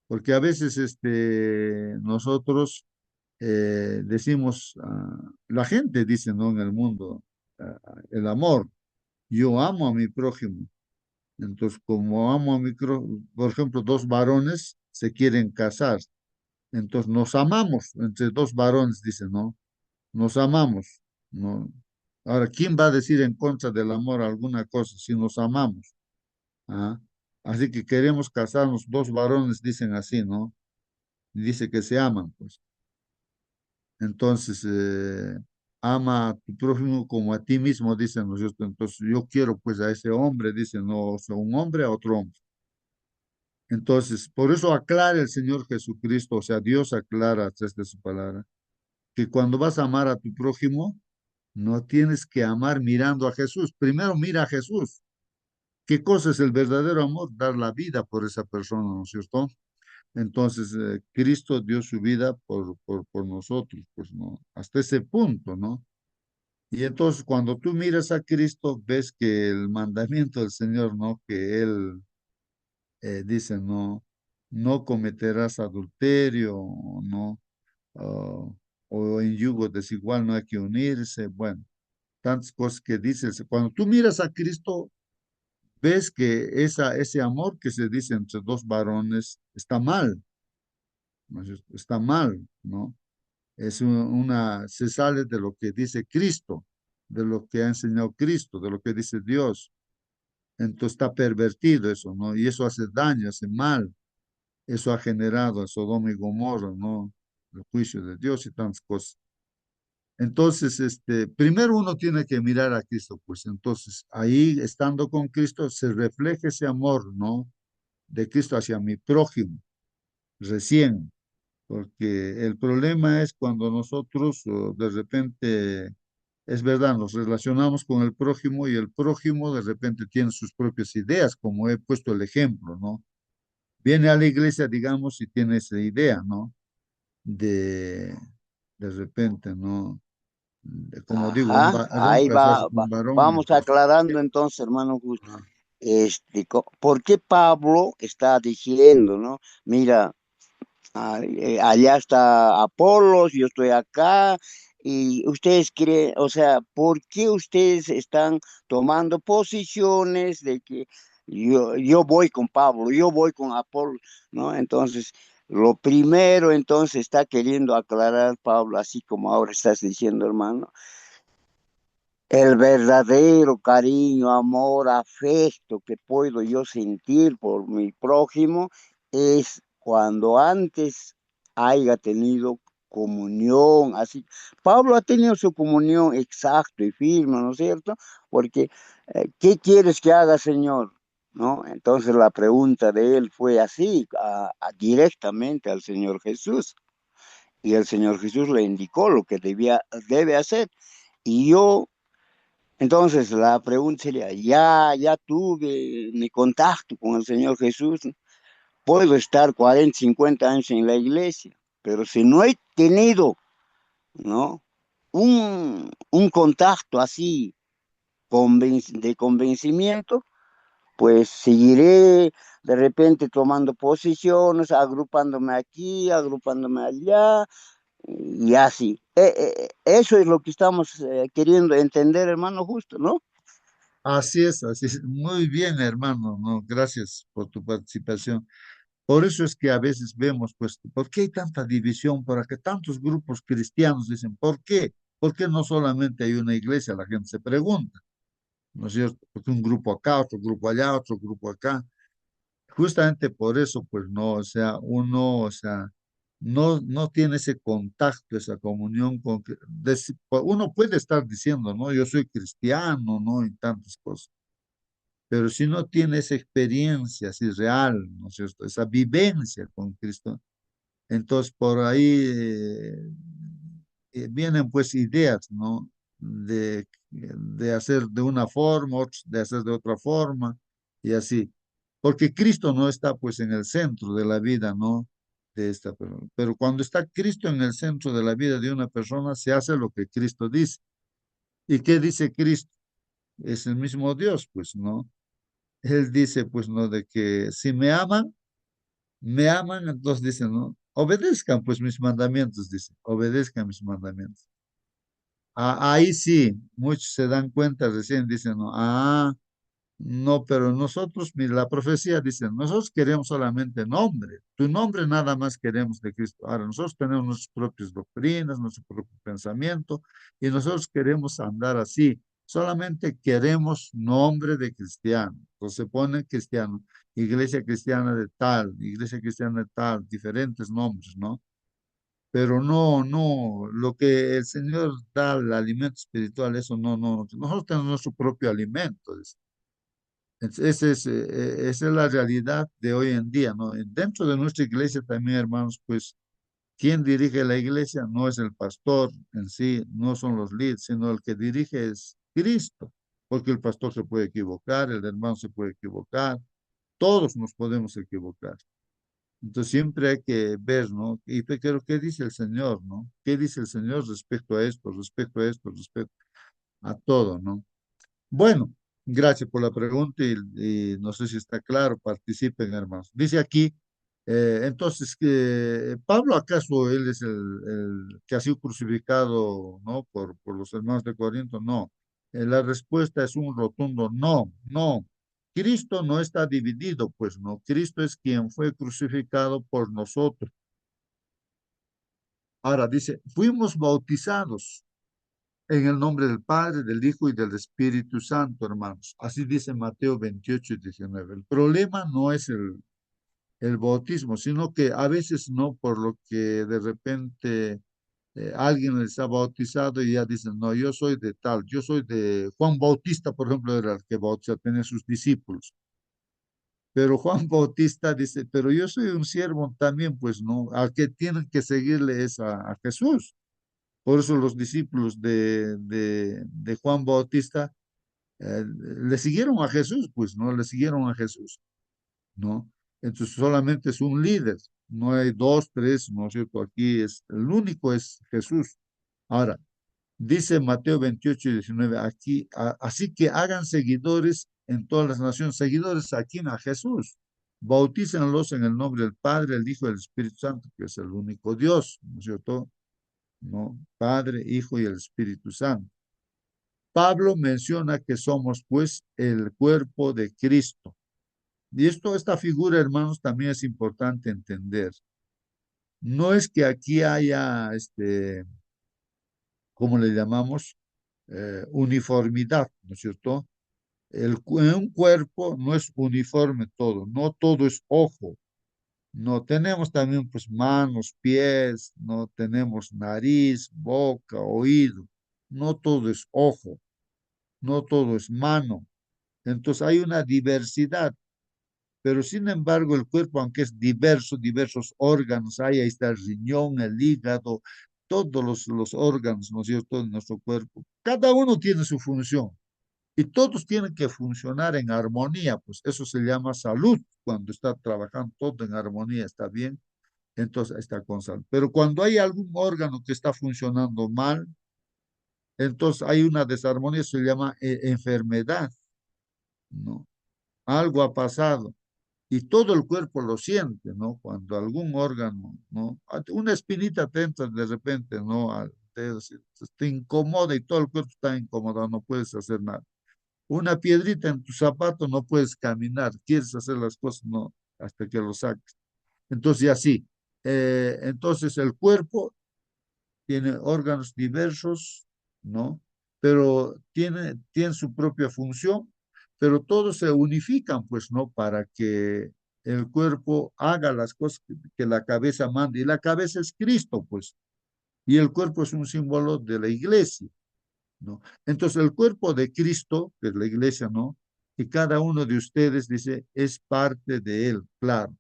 porque a veces, nosotros decimos, la gente dice, ¿no? En el mundo, el amor, yo amo a mi prójimo. Entonces, como amo a mi, por ejemplo, dos varones se quieren casar, entonces nos amamos, entre dos varones, dicen, ¿no? Nos amamos, ¿no? Ahora, ¿quién va a decir en contra del amor alguna cosa si nos amamos? ¿Ah? Así que queremos casarnos, dos varones dicen así, ¿no? Dice que se aman, pues. Entonces, ama a tu prójimo como a ti mismo, dicen, ¿no es cierto? Entonces, yo quiero pues a ese hombre, dicen, no, o sea, un hombre a otro hombre. Entonces, por eso aclara el Señor Jesucristo, o sea, Dios aclara a través de su palabra, que cuando vas a amar a tu prójimo, no tienes que amar mirando a Jesús. Primero mira a Jesús. ¿Qué cosa es el verdadero amor? Dar la vida por esa persona, ¿no es cierto? Entonces, Cristo dio su vida por nosotros, pues, ¿no? Hasta ese punto, ¿no? Y entonces, cuando tú miras a Cristo, ves que el mandamiento del Señor, ¿no? Que Él dice, no, no cometerás adulterio, ¿no? Ah, o en yugo desigual no hay que unirse, bueno, tantas cosas que dices. Cuando tú miras a Cristo, ves que ese amor que se dice entre dos varones está mal, ¿no es cierto? Está mal, ¿no? Es se sale de lo que dice Cristo, de lo que ha enseñado Cristo, de lo que dice Dios. Entonces está pervertido eso, ¿no? Y eso hace daño, hace mal. Eso ha generado a Sodoma y Gomorra, ¿no? El juicio de Dios y tantas cosas. Entonces, primero uno tiene que mirar a Cristo, pues entonces ahí estando con Cristo se refleja ese amor, ¿no? De Cristo hacia mi prójimo, recién, porque el problema es cuando nosotros de repente, es verdad, nos relacionamos con el prójimo y el prójimo de repente tiene sus propias ideas, como he puesto el ejemplo, ¿no? Viene a la iglesia, digamos, y tiene esa idea, ¿no? De, de repente, ¿no? Como digo, Ajá, varón ahí casarse con un varón, vamos entonces, aclarando entonces, hermano Justo. ah, ¿Por qué Pablo está diciendo, no? Mira, allá está Apolos, yo estoy acá, y ustedes creen, o sea, ¿por qué ustedes están tomando posiciones de que yo voy con Pablo, yo voy con Apolos, ¿no? Entonces, lo primero entonces está queriendo aclarar Pablo, así como ahora estás diciendo, hermano, el verdadero cariño, amor, afecto que puedo yo sentir por mi prójimo es cuando antes haya tenido comunión, así. Pablo ha tenido su comunión exacto y firme, ¿no es cierto? Porque, ¿qué quieres que haga, Señor? ¿No? Entonces la pregunta de él fue así, directamente al Señor Jesús. Y el Señor Jesús le indicó lo que debe hacer. Y yo, entonces la pregunta sería, ya tuve mi contacto con el Señor Jesús, puedo estar 40, 50 años en la iglesia, pero si no he tenido, ¿no? un contacto así de convencimiento, pues seguiré de repente tomando posiciones, agrupándome aquí, agrupándome allá, y así. Eso es lo que estamos queriendo entender, hermano, justo, ¿no? Así es, así es. Muy bien, hermano, ¿no? Gracias por tu participación. Por eso es que a veces vemos, pues, ¿por qué hay tanta división? ¿Por qué tantos grupos cristianos dicen, ¿por qué? ¿Por qué no solamente hay una iglesia? La gente se pregunta, ¿no es cierto? Porque un grupo acá, otro grupo allá, otro grupo acá. Justamente por eso, pues no, o sea, uno, o sea, no tiene ese contacto, esa comunión con que uno puede estar diciendo, no, yo soy cristiano, no, y tantas cosas, pero si no tiene esa experiencia así real, ¿no es cierto? Esa vivencia con Cristo, entonces por ahí vienen pues ideas, ¿no? De hacer de una forma, otros de hacer de otra forma, y así. Porque Cristo no está pues en el centro de la vida, ¿no? De esta persona. Pero cuando está Cristo en el centro de la vida de una persona, se hace lo que Cristo dice. ¿Y qué dice Cristo? Es el mismo Dios, pues, ¿no? Él dice, pues, ¿no? De que si me aman, entonces dicen, ¿no? Obedezcan, pues, mis mandamientos, dice, obedezcan mis mandamientos. Ahí sí, muchos se dan cuenta recién, dicen, ¿no? No, pero nosotros, mira, la profecía dice, nosotros queremos solamente nombre, tu nombre nada más queremos de Cristo. Ahora, nosotros tenemos nuestras propias doctrinas, nuestro propio pensamiento, y nosotros queremos andar así. Solamente queremos nombre de cristiano. Entonces se pone cristiano, iglesia cristiana de tal, diferentes nombres, ¿no? Pero no, lo que el Señor da, el alimento espiritual, eso no. Nosotros tenemos nuestro propio alimento. Esa es la realidad de hoy en día, ¿no? Dentro de nuestra iglesia también, hermanos, pues, quien dirige la iglesia no es el pastor en sí, no son los líderes, sino el que dirige es Cristo, porque el pastor se puede equivocar, el hermano se puede equivocar, todos nos podemos equivocar. Entonces siempre hay que ver, ¿no? Y pero ¿qué dice el Señor, no? ¿Qué dice el Señor respecto a esto, respecto a todo, ¿no? Bueno, gracias por la pregunta y no sé si está claro, participen, hermanos. Dice aquí, entonces, que Pablo, ¿acaso él es el que ha sido crucificado, ¿no? Por los hermanos de Corinto? No. La respuesta es un rotundo no, no. Cristo no está dividido, pues no. Cristo es quien fue crucificado por nosotros. Ahora dice, fuimos bautizados en el nombre del Padre, del Hijo y del Espíritu Santo, hermanos. Así dice Mateo 28 y 19. El problema no es el bautismo, sino que a veces no, por lo que de repente alguien está bautizado y ya dicen, no, yo soy de tal, yo soy de Juan Bautista, por ejemplo, era el que bautizó, tenía sus discípulos. Pero Juan Bautista dice, pero yo soy un siervo también, pues no, al que tienen que seguirle es a Jesús. Por eso los discípulos de Juan Bautista le siguieron a Jesús, pues, ¿no? Le siguieron a Jesús, ¿no? Entonces solamente es un líder, no hay dos, tres, ¿no es cierto? Aquí es, el único es Jesús. Ahora, dice Mateo 28 y 19, aquí, así que hagan seguidores en todas las naciones, seguidores aquí a Jesús. Bautícenlos en el nombre del Padre, el Hijo y el Espíritu Santo, que es el único Dios, ¿no es cierto? ¿No? Padre, Hijo y el Espíritu Santo. Pablo menciona que somos pues el cuerpo de Cristo. Y esta figura, hermanos, también es importante entender. No es que aquí haya, ¿cómo le llamamos? Uniformidad, ¿no es cierto? En un cuerpo no es uniforme todo, no todo es ojo, No tenemos también pues manos, pies, no tenemos nariz, boca, oído. No todo es ojo, no todo es mano. Entonces hay una diversidad, pero sin embargo el cuerpo, aunque es diverso, diversos órganos, hay, ahí está el riñón, el hígado, todos los órganos, ¿no es cierto?, de nuestro cuerpo. Cada uno tiene su función y todos tienen que funcionar en armonía, pues eso se llama salud, cuando está trabajando todo en armonía, está bien, entonces está con salud. Pero cuando hay algún órgano que está funcionando mal, entonces hay una desarmonía, se llama enfermedad, ¿no? Algo ha pasado y todo el cuerpo lo siente, ¿no? Cuando algún órgano, ¿no? Una espinita te entra de repente, ¿no? Al dedo, te incomoda y todo el cuerpo está incómodo, no puedes hacer nada. Una piedrita en tu zapato, no puedes caminar, quieres hacer las cosas, no, hasta que lo saques. Entonces, y así. Entonces, el cuerpo tiene órganos diversos, ¿no? Pero tiene su propia función, pero todos se unifican, pues, ¿no? Para que el cuerpo haga las cosas que la cabeza manda. Y la cabeza es Cristo, pues, y el cuerpo es un símbolo de la iglesia, ¿no? Entonces, el cuerpo de Cristo, que es la iglesia, ¿no? Y cada uno de ustedes dice, es parte de él, claro.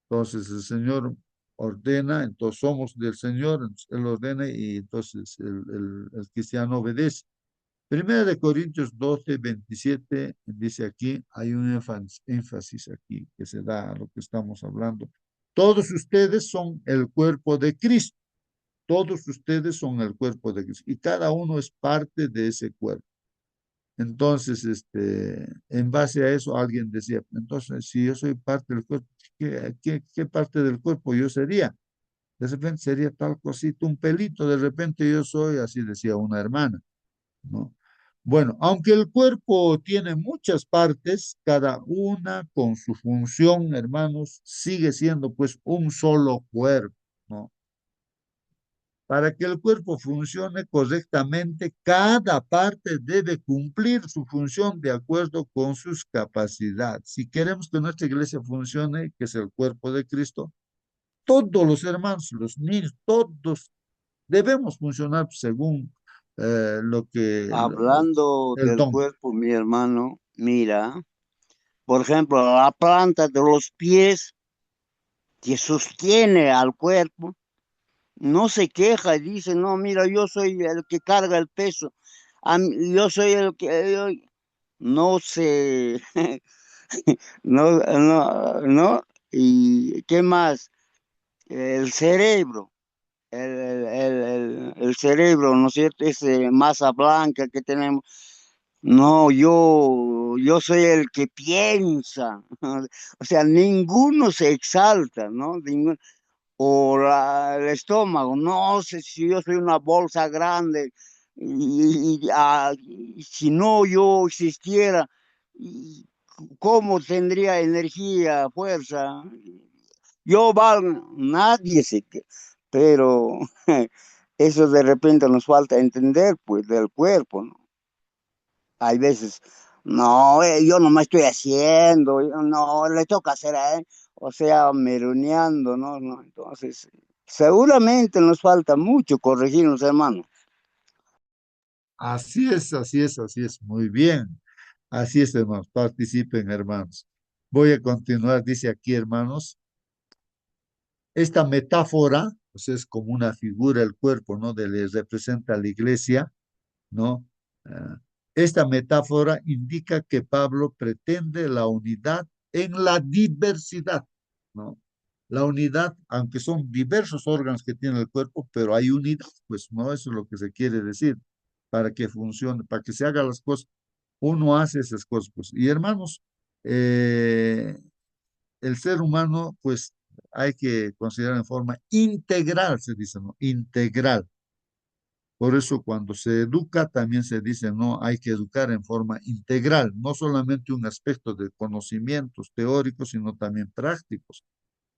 Entonces el Señor ordena, entonces somos del Señor, entonces Él ordena y entonces el cristiano obedece. Primera de Corintios 12, 27 dice aquí, hay un énfasis aquí que se da a lo que estamos hablando. Todos ustedes son el cuerpo de Cristo, todos ustedes son el cuerpo de Cristo y cada uno es parte de ese cuerpo. Entonces, en base a eso, alguien decía, entonces, si yo soy parte del cuerpo, ¿qué parte del cuerpo yo sería? De repente sería tal cosita, un pelito, de repente yo soy, así decía una hermana, ¿no? Bueno, aunque el cuerpo tiene muchas partes, cada una con su función, hermanos, sigue siendo pues un solo cuerpo, ¿no? Para que el cuerpo funcione correctamente, cada parte debe cumplir su función de acuerdo con sus capacidades. Si queremos que nuestra iglesia funcione, que es el cuerpo de Cristo, todos los hermanos, los niños, todos debemos funcionar según lo que Hablando el del don. cuerpo, mi hermano, mira, por ejemplo, la planta de los pies que sostiene al cuerpo, no se queja y dice, no, mira, yo soy el que carga el peso, yo soy el que... no se... no, y qué más, el cerebro, el cerebro, ¿no es cierto? Esa masa blanca que tenemos. No, yo soy el que piensa. O sea, ninguno se exalta, ¿no? O el estómago, no sé si yo soy una bolsa grande y si no yo existiera, y ¿cómo tendría energía, fuerza? Yo valgo, nadie pero eso de repente nos falta entender, pues, del cuerpo, ¿no? Hay veces, no, yo no me estoy haciendo, no, le toca hacer a él, o sea, meroneando, ¿no? ¿No? Entonces, seguramente nos falta mucho corregirnos, hermano. Así es, así es, así es. Muy bien. Así es, hermanos. Participen, hermanos. Voy a continuar, dice aquí, hermanos. Esta metáfora, pues es como una figura el cuerpo, ¿no? Le representa a la iglesia, ¿no? Ah, esta metáfora indica que Pablo pretende la unidad en la diversidad, ¿no? La unidad, aunque son diversos órganos que tiene el cuerpo, pero hay unidad, pues no, eso es lo que se quiere decir, para que funcione, para que se hagan las cosas, uno hace esas cosas, pues. Y hermanos, eh, el ser humano, pues hay que considerar en forma integral, se dice, ¿no? Integral. Por eso cuando se educa también se dice, no, hay que educar en forma integral, no solamente un aspecto de conocimientos teóricos, sino también prácticos.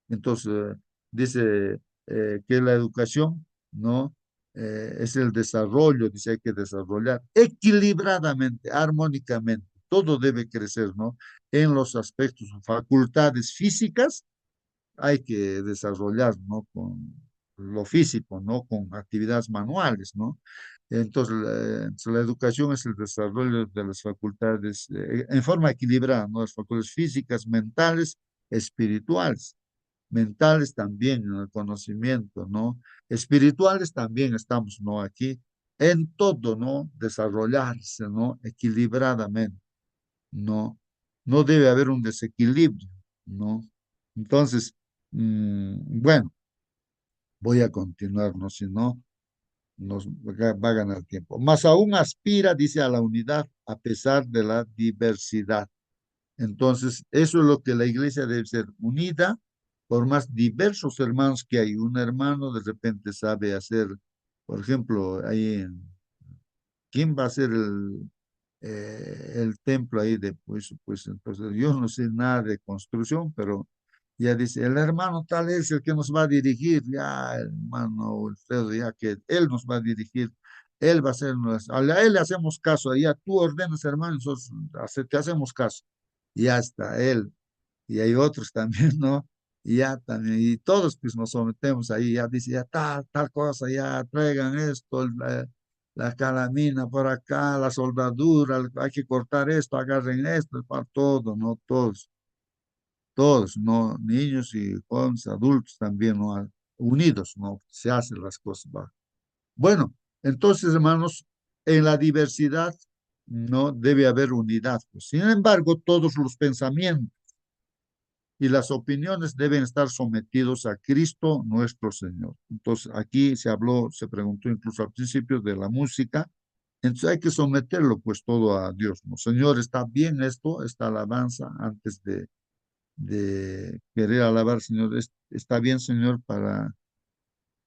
Entonces, dice que la educación, ¿no? Es el desarrollo, dice, hay que desarrollar equilibradamente, armónicamente. Todo debe crecer, ¿no? En los aspectos, facultades físicas hay que desarrollar, ¿no? Con lo físico, ¿no? Con actividades manuales, ¿no? Entonces, la educación es el desarrollo de las facultades en forma equilibrada, ¿no? Las facultades físicas, mentales, espirituales. Mentales también en el conocimiento, ¿no? Espirituales también estamos, ¿no? Aquí, en todo, ¿no? Desarrollarse, ¿no? Equilibradamente, ¿no? No debe haber un desequilibrio, ¿no? Entonces, bueno, voy a continuar, ¿no? Si no, nos va a ganar tiempo. Más aún aspira, dice, a la unidad a pesar de la diversidad. Entonces, eso es lo que la iglesia debe ser unida, por más diversos hermanos que hay. Un hermano de repente sabe hacer, por ejemplo, ahí en, ¿quién va a hacer el templo ahí de, pues entonces yo no sé nada de construcción, pero ya dice, el hermano tal es el que nos va a dirigir, ya, hermano Alfredo, ya que él nos va a dirigir, él va a ser, a él le hacemos caso, ya tú ordenas, hermano, nosotros te hacemos caso, y ya está, él, y hay otros también, ¿no? Y ya también, y todos pues nos sometemos ahí, ya dice, ya tal cosa, ya traigan esto, la calamina por acá, la soldadura, hay que cortar esto, agarren esto, para todo, ¿no? Todos, ¿no? Niños y jóvenes, adultos también, ¿no? Unidos, ¿no? Se hacen las cosas, ¿va? Bueno, entonces, hermanos, en la diversidad no debe haber unidad, pues. Sin embargo, todos los pensamientos y las opiniones deben estar sometidos a Cristo nuestro Señor. Entonces, aquí se habló, se preguntó incluso al principio de la música, entonces hay que someterlo pues todo a Dios, ¿no? Señor, ¿está bien esto, esta alabanza antes de querer alabar, Señor? ¿Está bien, Señor, para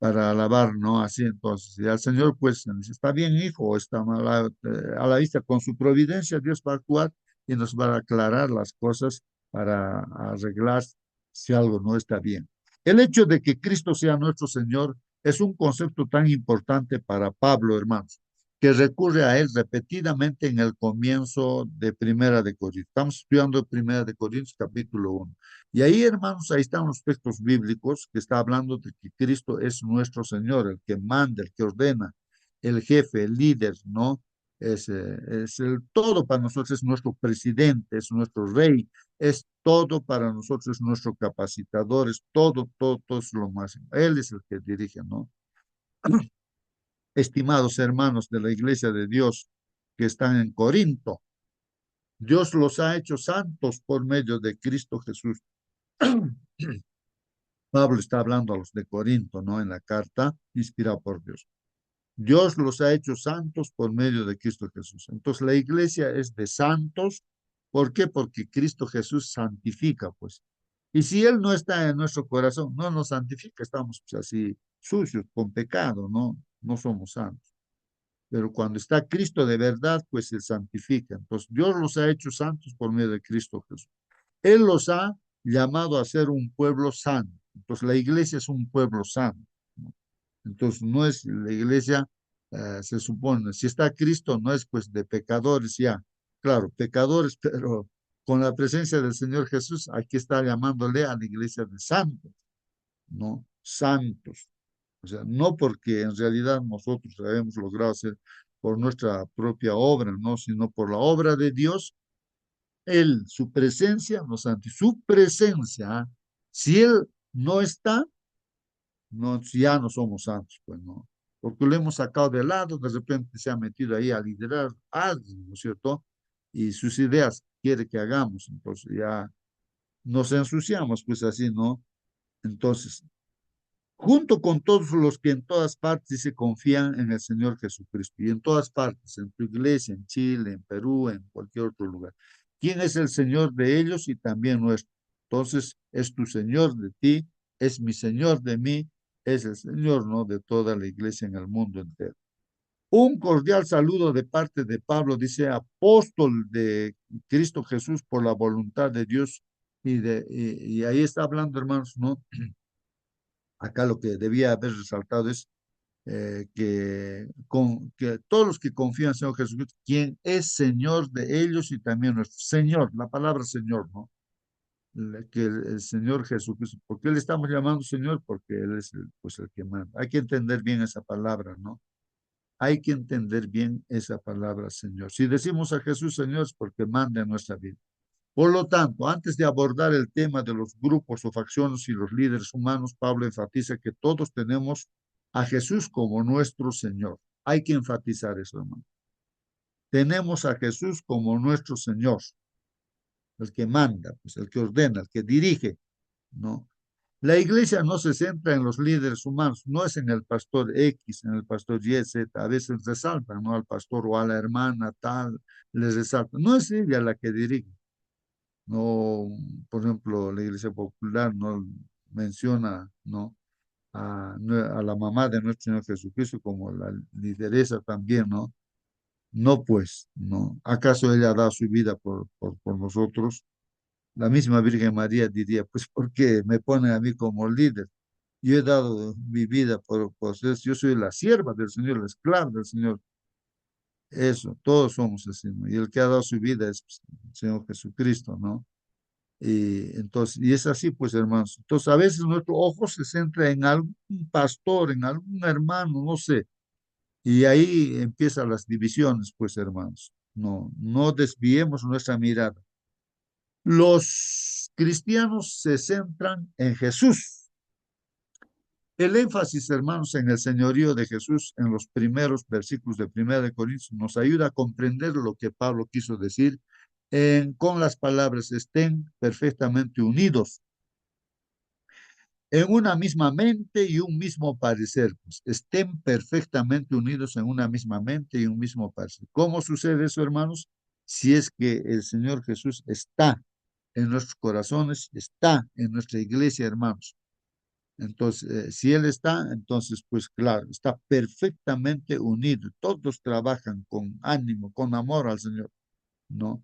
alabar, ¿no? Así entonces, y al Señor, pues, dice, está bien, hijo, está mal a la vista, con su providencia Dios va a actuar y nos va a aclarar las cosas para arreglar si algo no está bien. El hecho de que Cristo sea nuestro Señor es un concepto tan importante para Pablo, hermanos, que recurre a él repetidamente en el comienzo de Primera de Corintios. Estamos estudiando Primera de Corintios, capítulo 1. Y ahí, hermanos, ahí están los textos bíblicos que está hablando de que Cristo es nuestro Señor, el que manda, el que ordena, el jefe, el líder, ¿no? Es el todo para nosotros, es nuestro presidente, es nuestro rey, es todo para nosotros, es nuestro capacitador, es todo es lo máximo. Él es el que dirige, ¿no? Estimados hermanos de la iglesia de Dios que están en Corinto, Dios los ha hecho santos por medio de Cristo Jesús. Pablo está hablando a los de Corinto, ¿no? En la carta inspirada por Dios. Dios los ha hecho santos por medio de Cristo Jesús. Entonces la iglesia es de santos. ¿Por qué? Porque Cristo Jesús santifica, pues. Y si Él no está en nuestro corazón, no nos santifica, estamos pues, así sucios, con pecado, ¿no? No somos santos. Pero cuando está Cristo de verdad, pues se santifica. Entonces Dios los ha hecho santos por medio de Cristo Jesús. Él los ha llamado a ser un pueblo santo. Entonces la iglesia es un pueblo santo, ¿no? Entonces no es la iglesia, se supone, si está Cristo, no es pues de pecadores ya. Claro, pecadores, pero con la presencia del Señor Jesús, aquí está llamándole a la iglesia de santos, ¿no? Santos. O sea, no porque en realidad nosotros hemos logrado hacer por nuestra propia obra, no, sino por la obra de Dios. Él, su presencia nos santifica. Su presencia, ¿ah? Si Él no está, no, ya no somos santos, pues no. Porque lo hemos sacado de lado, de repente se ha metido ahí a liderar algo, ¿no es cierto? Y sus ideas quiere que hagamos, entonces ya nos ensuciamos, pues así, ¿no? Entonces, junto con todos los que en todas partes se confían en el Señor Jesucristo, y en todas partes, en tu iglesia, en Chile, en Perú, en cualquier otro lugar. ¿Quién es el Señor de ellos y también nuestro? Entonces, es tu Señor de ti, es mi Señor de mí, es el Señor, ¿no? De toda la iglesia en el mundo entero. Un cordial saludo de parte de Pablo, dice apóstol de Cristo Jesús por la voluntad de Dios. Y ahí está hablando, hermanos, ¿no? Acá lo que debía haber resaltado es que todos los que confían en el Señor Jesucristo, quien es Señor de ellos y también nuestro Señor, la palabra Señor, ¿no? que el Señor Jesucristo, ¿por qué le estamos llamando Señor? Porque Él es pues el que manda. Hay que entender bien esa palabra, ¿no? Hay que entender bien esa palabra, Señor. Si decimos a Jesús Señor es porque manda en nuestra vida. Por lo tanto, antes de abordar el tema de los grupos o facciones y los líderes humanos, Pablo enfatiza que todos tenemos a Jesús como nuestro Señor. Hay que enfatizar eso, hermano. Tenemos a Jesús como nuestro Señor, el que manda, pues el que ordena, el que dirige, ¿no? La iglesia no se centra en los líderes humanos, no es en el pastor X, en el pastor Y, Z. A veces resaltan, ¿no? Al pastor o a la hermana tal, les resaltan. No es ella la que dirige. No, por ejemplo, la iglesia popular no menciona, ¿no? A la mamá de nuestro Señor Jesucristo como la lideresa también, ¿no? No, pues, ¿no? ¿Acaso ella da su vida por nosotros? La misma Virgen María diría, pues, ¿por qué me ponen a mí como líder? Yo he dado mi vida por ustedes, yo soy la sierva del Señor, la esclava del Señor. Eso, todos somos así, ¿no? Y el que ha dado su vida es pues, el Señor Jesucristo, ¿no? Y entonces, y es así, pues, hermanos. Entonces, a veces nuestro ojo se centra en algún pastor, en algún hermano, no sé, y ahí empiezan las divisiones, pues, hermanos. No, no desviemos nuestra mirada. Los cristianos se centran en Jesús. El énfasis, hermanos, en el señorío de Jesús en los primeros versículos de Primera de Corintios nos ayuda a comprender lo que Pablo quiso decir con las palabras estén perfectamente unidos en una misma mente y un mismo parecer, pues, estén perfectamente unidos en una misma mente y un mismo parecer. ¿Cómo sucede eso, hermanos? Si es que el Señor Jesús está en nuestros corazones, está en nuestra iglesia, hermanos. Entonces, si Él está, entonces, pues claro, está perfectamente unido. Todos trabajan con ánimo, con amor al Señor, ¿no?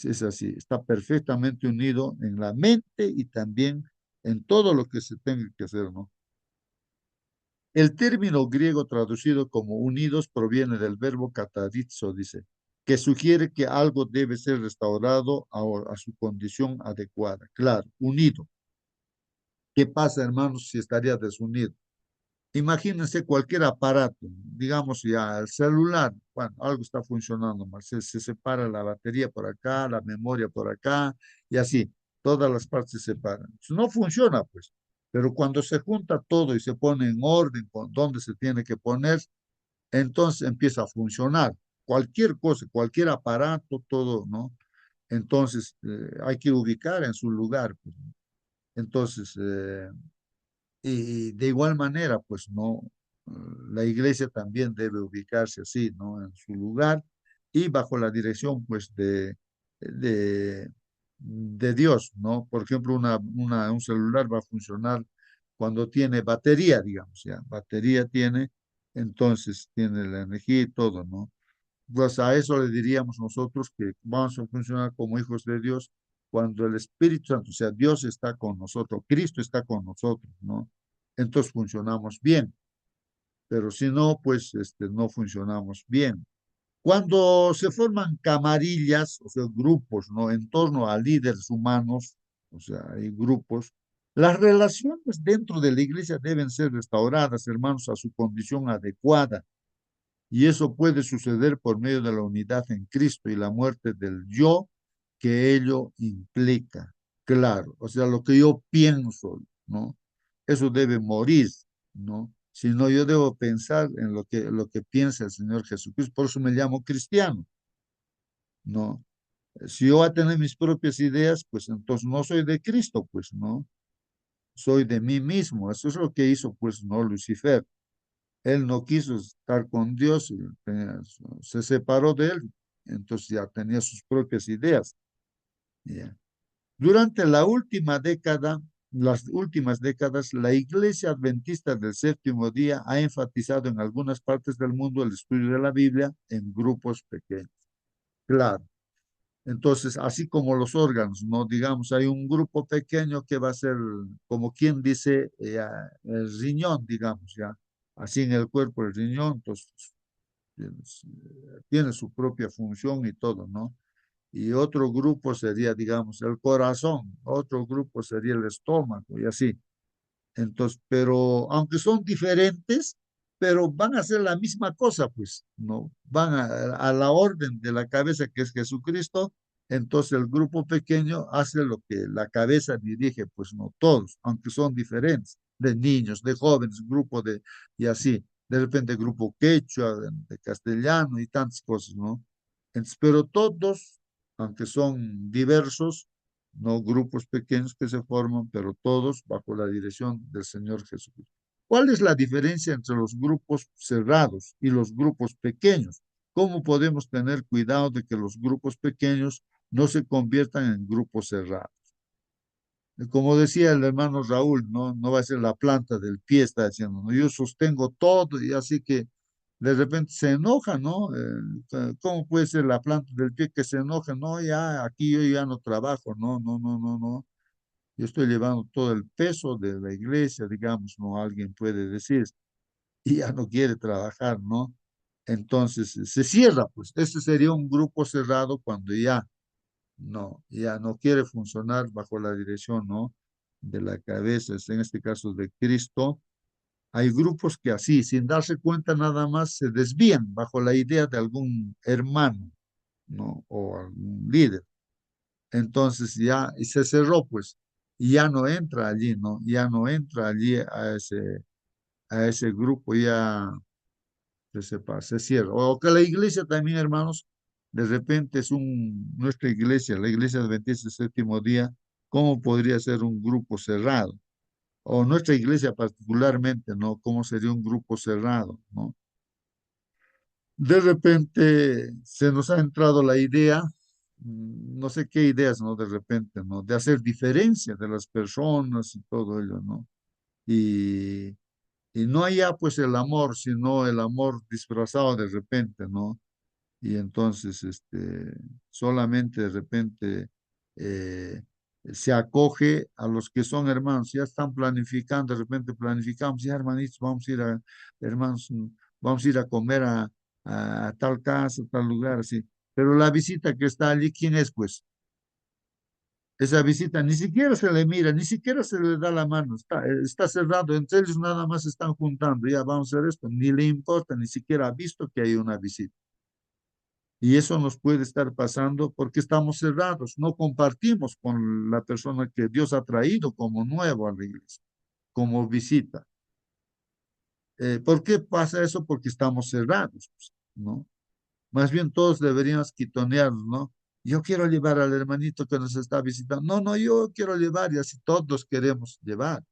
Es así, está perfectamente unido en la mente y también en todo lo que se tenga que hacer, ¿no? El término griego traducido como unidos proviene del verbo katarizo, dice, que sugiere que algo debe ser restaurado a su condición adecuada. Claro, unido. ¿Qué pasa, hermanos, si estaría desunido? Imagínense cualquier aparato, digamos ya el celular, bueno, algo está funcionando mal, se separa la batería por acá, la memoria por acá, y así, todas las partes se separan. No funciona, pues, pero cuando se junta todo y se pone en orden con donde se tiene que poner, entonces empieza a funcionar. Cualquier cosa, cualquier aparato, todo, ¿no? Entonces, hay que ubicar en su lugar, pues. Entonces, y de igual manera, pues no, la iglesia también debe ubicarse así, ¿no? En su lugar y bajo la dirección, pues, de, de Dios, ¿no? Por ejemplo, un celular va a funcionar cuando tiene batería, digamos, ya, batería tiene, entonces tiene la energía y todo, ¿no? Pues a eso le diríamos nosotros que vamos a funcionar como hijos de Dios cuando el Espíritu Santo, o sea, Dios está con nosotros, Cristo está con nosotros, ¿no? Entonces funcionamos bien, pero si no, pues no funcionamos bien. Cuando se forman camarillas, o sea, grupos, ¿no? En torno a líderes humanos, o sea, hay grupos, las relaciones dentro de la iglesia deben ser restauradas, hermanos, a su condición adecuada. Y eso puede suceder por medio de la unidad en Cristo y la muerte del yo que ello implica. Claro, o sea, lo que yo pienso, ¿no? Eso debe morir, ¿no? Si no, yo debo pensar en lo que piensa el Señor Jesucristo. Por eso me llamo cristiano, ¿no? Si yo voy a tener mis propias ideas, pues entonces no soy de Cristo, pues, ¿no? Soy de mí mismo. Eso es lo que hizo, pues, ¿no? Lucifer. Él no quiso estar con Dios, se separó de él, entonces ya tenía sus propias ideas. Ya. Durante las últimas décadas, la Iglesia Adventista del Séptimo Día ha enfatizado en algunas partes del mundo el estudio de la Biblia en grupos pequeños. Claro. Entonces, así como los órganos, ¿no? Digamos, hay un grupo pequeño que va a ser, como quien dice, el riñón, digamos, ya. Así en el cuerpo, el riñón, entonces tiene su propia función y todo, ¿no? y otro grupo sería, digamos, el corazón, otro grupo sería el estómago y así. Entonces, pero aunque son diferentes, pero van a hacer la misma cosa, pues, ¿no? Van a la orden de la cabeza que es Jesucristo, entonces el grupo pequeño hace lo que la cabeza dirige, pues no todos, aunque son diferentes, de niños, de jóvenes, grupo de, y así, de repente grupo quechua, de castellano y tantas cosas, ¿no? Entonces, pero todos, aunque son diversos, no grupos pequeños que se forman, pero todos bajo la dirección del Señor Jesucristo. ¿Cuál es la diferencia entre los grupos cerrados y los grupos pequeños? ¿Cómo podemos tener cuidado de que los grupos pequeños no se conviertan en grupos cerrados? Como decía el hermano Raúl, no, no va a ser la planta del pie, está diciendo, ¿no? Yo sostengo todo y así que de repente se enoja, ¿no? ¿Cómo puede ser la planta del pie que se enoja? No, ya aquí yo ya no trabajo, no, no, no, no, no. Yo estoy llevando todo el peso de la iglesia, digamos, ¿no? Alguien puede decir, y ya no quiere trabajar, ¿no? Entonces se cierra, pues. Este sería un grupo cerrado cuando ya no quiere funcionar bajo la dirección, ¿no? De la cabeza, en este caso de Cristo. Hay grupos que así, sin darse cuenta nada más, se desvían bajo la idea de algún hermano, ¿no? O algún líder. Entonces ya, y se cerró, pues, y ya no entra allí, ¿no? Ya no entra allí a ese grupo, ya se cierra. O que la iglesia también, hermanos, de repente es nuestra iglesia, la iglesia adventista del séptimo día, ¿cómo podría ser un grupo cerrado? O nuestra iglesia particularmente, ¿no? ¿Cómo sería un grupo cerrado, ¿no? De repente se nos ha entrado la idea, no sé qué ideas, ¿no? De repente, ¿no? De hacer diferencia de las personas y todo ello, ¿no? Y, y no haya pues el amor, sino el amor disfrazado de repente, ¿no? Y entonces solamente de repente eh, se acoge a los que son hermanos, ya están planificando, de repente planificamos, ya hermanitos, hermanos, vamos a ir a comer a tal casa, tal lugar, así. Pero la visita que está allí, ¿quién es pues? Esa visita ni siquiera se le mira, ni siquiera se le da la mano, está cerrado, entre ellos nada más están juntando, ya vamos a hacer esto, ni le importa, ni siquiera ha visto que hay una visita. Y eso nos puede estar pasando porque estamos cerrados, no compartimos con la persona que Dios ha traído como nuevo a la iglesia, como visita. ¿Por qué pasa eso? Porque estamos cerrados, pues, ¿no? Más bien todos deberíamos quitonearnos, ¿no? Yo quiero llevar al hermanito que nos está visitando. No, no, yo quiero llevar y así todos queremos llevar.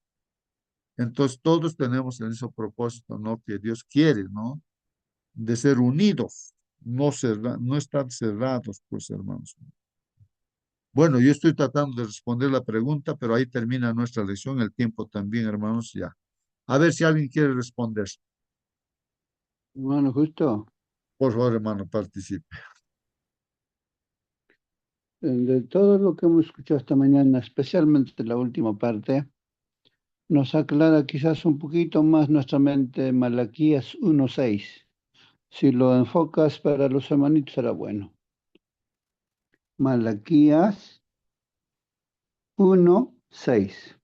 Entonces todos tenemos el mismo propósito, ¿no? Que Dios quiere, ¿no? De ser unidos, no estar cerrados, pues hermanos. Bueno, yo estoy tratando de responder la pregunta, pero ahí termina nuestra lección, el tiempo también, hermanos, ya. A ver si alguien quiere responder. Bueno, justo Por favor, hermano, participe. de todo lo que hemos escuchado esta mañana, especialmente la última parte, nos aclara quizás un poquito más nuestra mente Malaquías 1:6. Si lo enfocas para los hermanitos será bueno. Malaquías 1:6.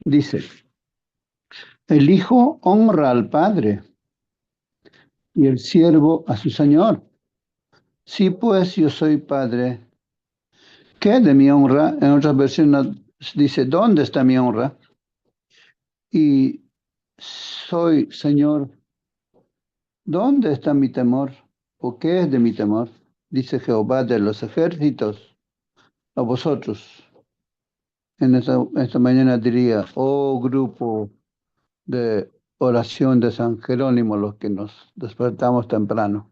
Dice, el hijo honra al padre y el siervo a su señor. Si pues yo soy padre, ¿qué de mi honra? En otras versiones dice, ¿dónde está mi honra? Y soy señor, ¿dónde está mi temor? ¿O qué es de mi temor? Dice Jehová de los ejércitos a vosotros. Esta mañana diría, oh grupo de oración de San Jerónimo, los que nos despertamos temprano.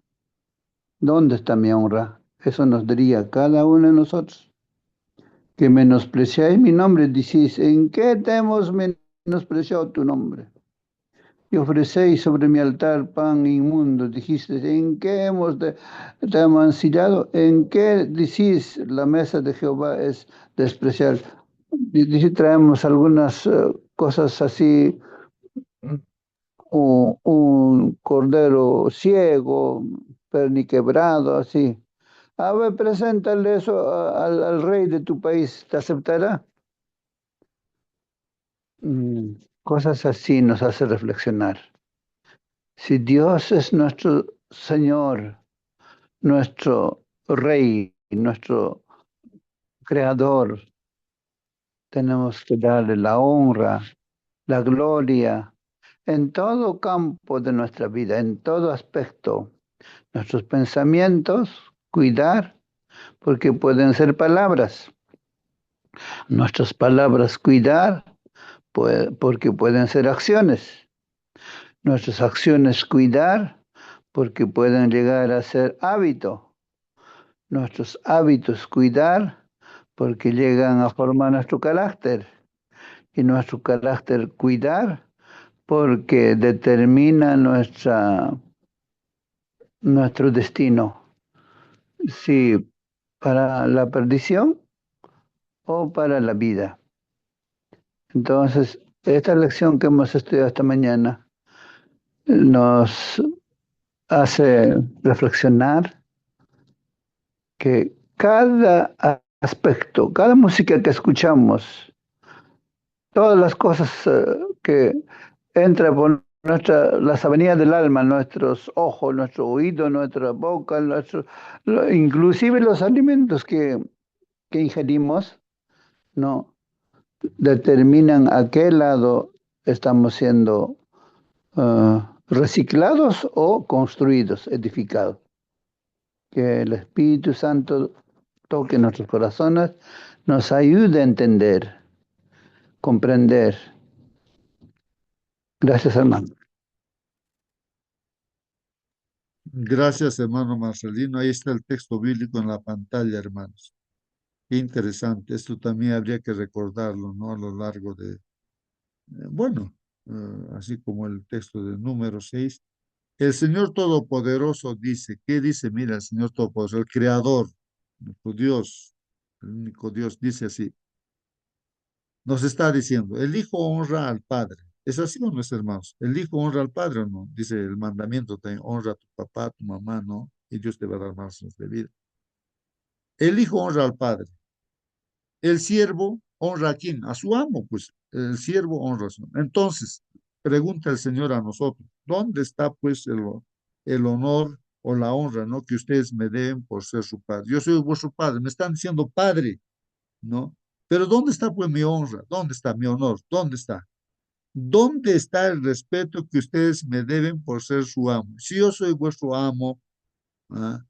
¿Dónde está mi honra? Eso nos diría cada uno de nosotros. Que menospreciáis mi nombre, decís, ¿en qué te hemos menospreciado tu nombre? Y ofrecéis sobre mi altar pan inmundo, dijiste, ¿en qué te mancillado? ¿En qué decís la mesa de Jehová es despreciar? Dice, traemos algunas cosas así, un cordero ciego, perniquebrado, así. A ver, preséntale eso al rey de tu país, ¿te aceptará? Cosas así nos hace reflexionar. Si Dios es nuestro Señor, nuestro Rey, nuestro Creador, tenemos que darle la honra, la gloria en todo campo de nuestra vida, en todo aspecto. Nuestros pensamientos, cuidar, porque pueden ser palabras. Nuestras palabras, cuidar, porque pueden ser acciones. Nuestras acciones, cuidar, porque pueden llegar a ser hábito. Nuestros hábitos, cuidar, porque llegan a formar nuestro carácter. Y nuestro carácter, cuidar, porque determina nuestro destino, si para la perdición o para la vida. Entonces, esta lección que hemos estudiado esta mañana nos hace reflexionar que cada aspecto, cada música que escuchamos, todas las cosas que entran por las avenidas del alma, nuestros ojos, nuestro oído, nuestra boca, inclusive los alimentos que ingerimos, ¿no? Determinan a qué lado estamos siendo reciclados o construidos, edificados. Que el Espíritu Santo toque nuestros corazones, nos ayude a entender, comprender. Gracias, hermano. Gracias, hermano Marcelino. Ahí está el texto bíblico en la pantalla, hermanos. Qué interesante. Esto también habría que recordarlo, ¿no? A lo largo de, bueno, así como el texto de número 6. El Señor Todopoderoso dice, ¿qué dice? Mira, el Señor Todopoderoso, el Creador, nuestro Dios, el único Dios, dice así, nos está diciendo, el Hijo honra al Padre. ¿Es así o no es, hermanos? ¿El Hijo honra al Padre o no? Dice el mandamiento también, honra a tu papá, a tu mamá, ¿no? Y Dios te va a dar más de vida. El Hijo honra al Padre. El siervo honra a quién? A su amo, pues el siervo honra a su amo. Entonces, pregunta el Señor a nosotros, ¿dónde está pues el honor o la honra, ¿no? Que ustedes me deben por ser su padre? Yo soy vuestro padre, me están diciendo padre, ¿no? Pero ¿dónde está pues mi honra? ¿Dónde está mi honor? ¿Dónde está? ¿Dónde está el respeto que ustedes me deben por ser su amo? Si yo soy vuestro amo, ¿ah?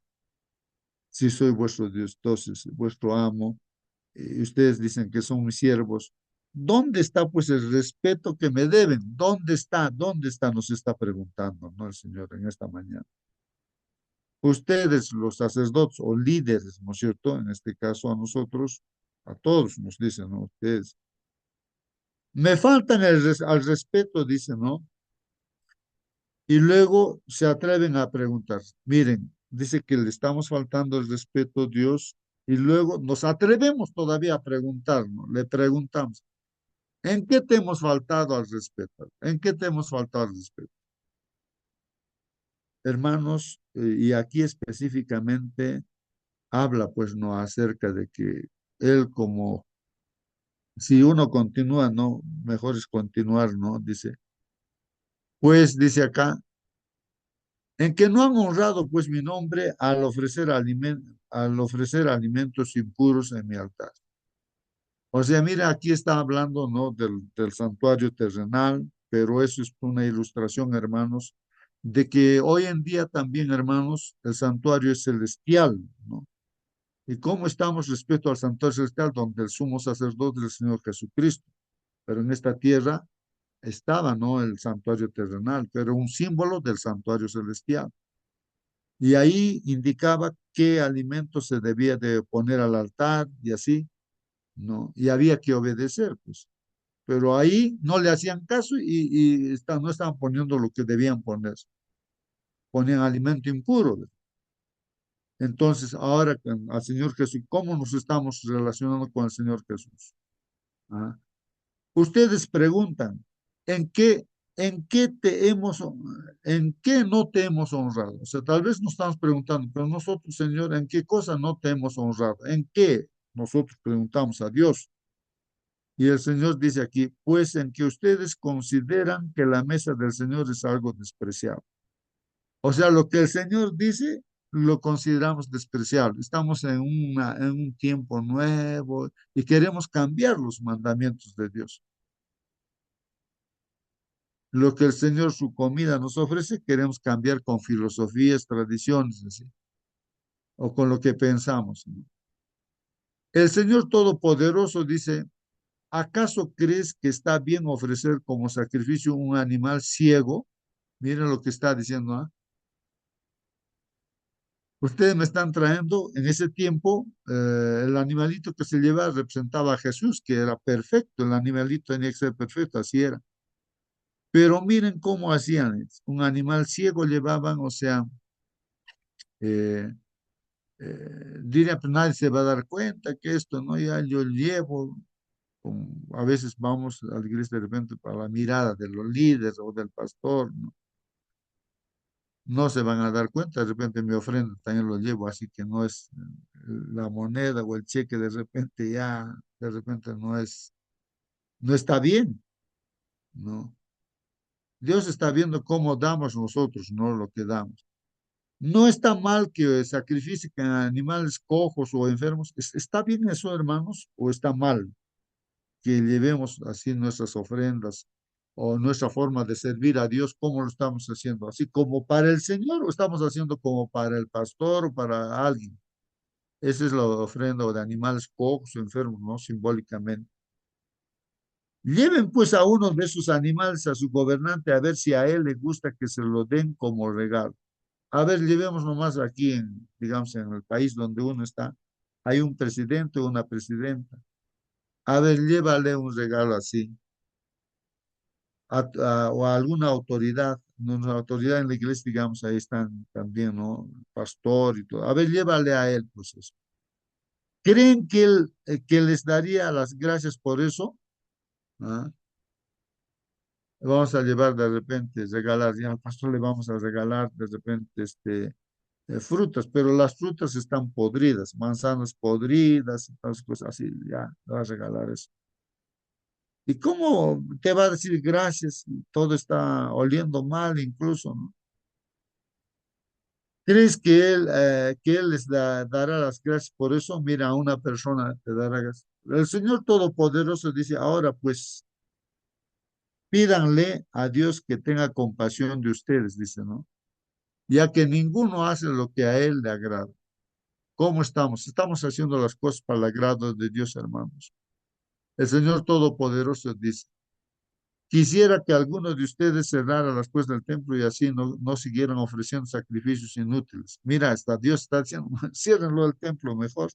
Si soy vuestro Dios, entonces vuestro amo, y ustedes dicen que son mis siervos, ¿dónde está pues el respeto que me deben? ¿Dónde está? ¿Dónde está? Nos está preguntando, ¿no? El Señor en esta mañana. Ustedes, los sacerdotes o líderes, ¿no es cierto? En este caso a nosotros, a todos nos dicen, ¿no? Ustedes. Me faltan al respeto, dicen, ¿no? Y luego se atreven a preguntar, miren, dice que le estamos faltando el respeto a Dios y luego nos atrevemos todavía a preguntarnos, le preguntamos, ¿en qué te hemos faltado al respeto? ¿En qué te hemos faltado al respeto? Hermanos, y aquí específicamente habla pues no acerca de que él como, si uno continúa, no, mejor es continuar, ¿no? Dice, pues dice acá, en que no han honrado pues mi nombre al ofrecer alimentos impuros en mi altar. O sea, mira, aquí está hablando, ¿no? Del santuario terrenal, pero eso es una ilustración, hermanos, de que hoy en día también, hermanos, el santuario es celestial, ¿no? ¿Y cómo estamos respecto al santuario celestial, donde el sumo sacerdote es el Señor Jesucristo? Pero en esta tierra estaba, ¿no? El santuario terrenal, pero un símbolo del santuario celestial. Y ahí indicaba qué alimentos se debía de poner al altar y así, ¿no? Y había que obedecer, pues. Pero ahí no le hacían caso y no estaban poniendo lo que debían poner. Ponían alimento impuro. Entonces, ahora al Señor Jesús, ¿cómo nos estamos relacionando con el Señor Jesús? ¿Ah? Ustedes preguntan, ¿en qué ¿en qué no te hemos honrado? O sea, tal vez nos estamos preguntando, pero nosotros, Señor, ¿en qué cosa no te hemos honrado? ¿En qué? Nosotros preguntamos a Dios. Y el Señor dice aquí, pues en que ustedes consideran que la mesa del Señor es algo despreciable. O sea, lo que el Señor dice, lo consideramos despreciable. Estamos en un tiempo nuevo y queremos cambiar los mandamientos de Dios. Lo que el Señor, su comida, nos ofrece, queremos cambiar con filosofías, tradiciones, así, o con lo que pensamos, ¿no? El Señor Todopoderoso dice, ¿acaso crees que está bien ofrecer como sacrificio un animal ciego? Miren lo que está diciendo, ¿ah? Ustedes me están trayendo en ese tiempo el animalito que se llevaba representaba a Jesús, que era perfecto, el animalito tenía que ser perfecto, así era. Pero miren cómo hacían, un animal ciego llevaban, o sea, eh, diría, pues nadie se va a dar cuenta que esto, ¿no? Ya yo llevo, a veces vamos a la iglesia de repente para la mirada de los líderes o del pastor, ¿no? No se van a dar cuenta, de repente mi ofrenda también lo llevo, así que no es la moneda o el cheque de repente ya, de repente no está bien, ¿no? Dios está viendo cómo damos nosotros, no lo que damos. No está mal que sacrifiquen animales cojos o enfermos. ¿Está bien eso, hermanos? ¿O está mal que llevemos así nuestras ofrendas o nuestra forma de servir a Dios? ¿Cómo lo estamos haciendo? ¿Así como para el Señor o estamos haciendo como para el pastor o para alguien? Esa es la ofrenda de animales cojos o enfermos, ¿no? Simbólicamente. Lleven pues a uno de esos animales a su gobernante a ver si a él le gusta que se lo den como regalo. A ver, llevemos nomás aquí digamos, en el país donde uno está, hay un presidente o una presidenta. A ver, llévale un regalo así, o a alguna autoridad, una autoridad en la iglesia, digamos, ahí están también, ¿no? Pastor y todo. A ver, llévale a él, pues eso. ¿Creen que les daría las gracias por eso? ¿Ah? Vamos a llevar de repente, regalar, ya al pastor le vamos a regalar de repente frutas, pero las frutas están podridas, manzanas podridas, entonces pues así, ya, le vas a regalar eso. ¿Y cómo te va a decir gracias? Todo está oliendo mal incluso, ¿no? ¿Crees que él les dará las gracias por eso? Mira, a una persona te dará gracias. El Señor Todopoderoso dice, ahora pues pídanle a Dios que tenga compasión de ustedes, dice, ¿no? Ya que ninguno hace lo que a Él le agrada. ¿Cómo estamos? Estamos haciendo las cosas para el agrado de Dios, hermanos. El Señor Todopoderoso dice, quisiera que alguno de ustedes cerrara las puertas del templo y así no siguieran ofreciendo sacrificios inútiles. Mira, hasta Dios está diciendo, ciérrenlo el templo mejor.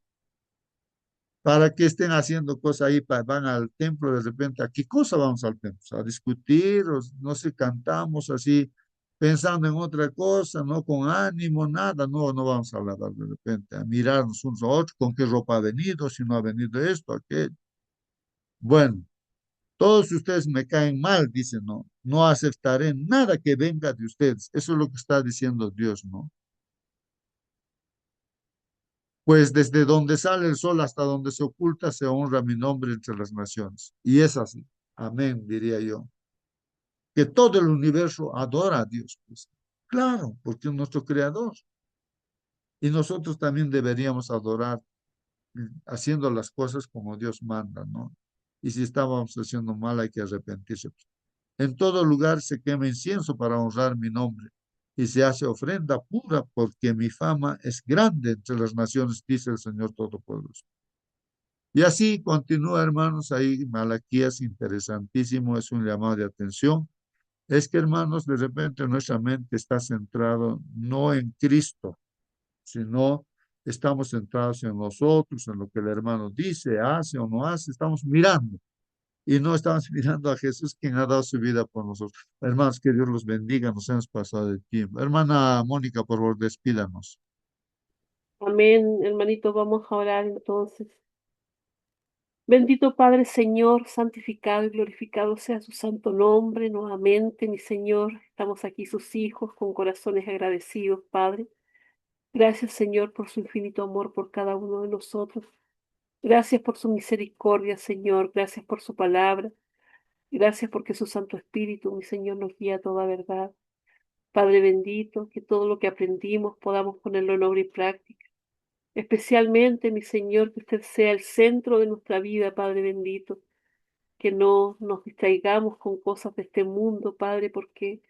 ¿Para que estén haciendo cosas ahí? Van al templo de repente. ¿A qué cosa vamos al templo? ¿A discutir? O no sé, cantamos así, pensando en otra cosa, no con ánimo, nada. No vamos a hablar de repente, a mirarnos unos a otros, con qué ropa ha venido, si no ha venido esto, aquello. Bueno, todos ustedes me caen mal, dicen, no aceptaré nada que venga de ustedes. Eso es lo que está diciendo Dios, ¿no? Pues desde donde sale el sol hasta donde se oculta, se honra mi nombre entre las naciones. Y es así. Amén, diría yo. Que todo el universo adora a Dios, pues. Claro, porque es nuestro creador. Y nosotros también deberíamos adorar haciendo las cosas como Dios manda, ¿no? Y si estábamos haciendo mal, hay que arrepentirse. En todo lugar se quema incienso para honrar mi nombre y se hace ofrenda pura porque mi fama es grande entre las naciones, dice el Señor Todopoderoso. Y así continúa, hermanos, ahí Malaquías, interesantísimo, es un llamado de atención. Es que, hermanos, de repente nuestra mente está centrado no en Cristo, sino estamos centrados en nosotros, en lo que el hermano dice, hace o no hace, estamos mirando y no estamos mirando a Jesús, quien ha dado su vida por nosotros. Hermanos, que Dios los bendiga, nos hemos pasado el tiempo. Hermana Mónica, por favor, despídanos. Amén, hermanito, vamos a orar entonces. Bendito Padre, Señor, santificado y glorificado sea su santo nombre nuevamente, mi Señor. Estamos aquí sus hijos con corazones agradecidos, Padre. Gracias, Señor, por su infinito amor por cada uno de nosotros. Gracias por su misericordia, Señor. Gracias por su palabra. Gracias porque su Santo Espíritu, mi Señor, nos guía a toda verdad. Padre bendito, que todo lo que aprendimos podamos ponerlo en obra y práctica. Especialmente, mi Señor, que usted sea el centro de nuestra vida, Padre bendito. Que no nos distraigamos con cosas de este mundo, Padre, porque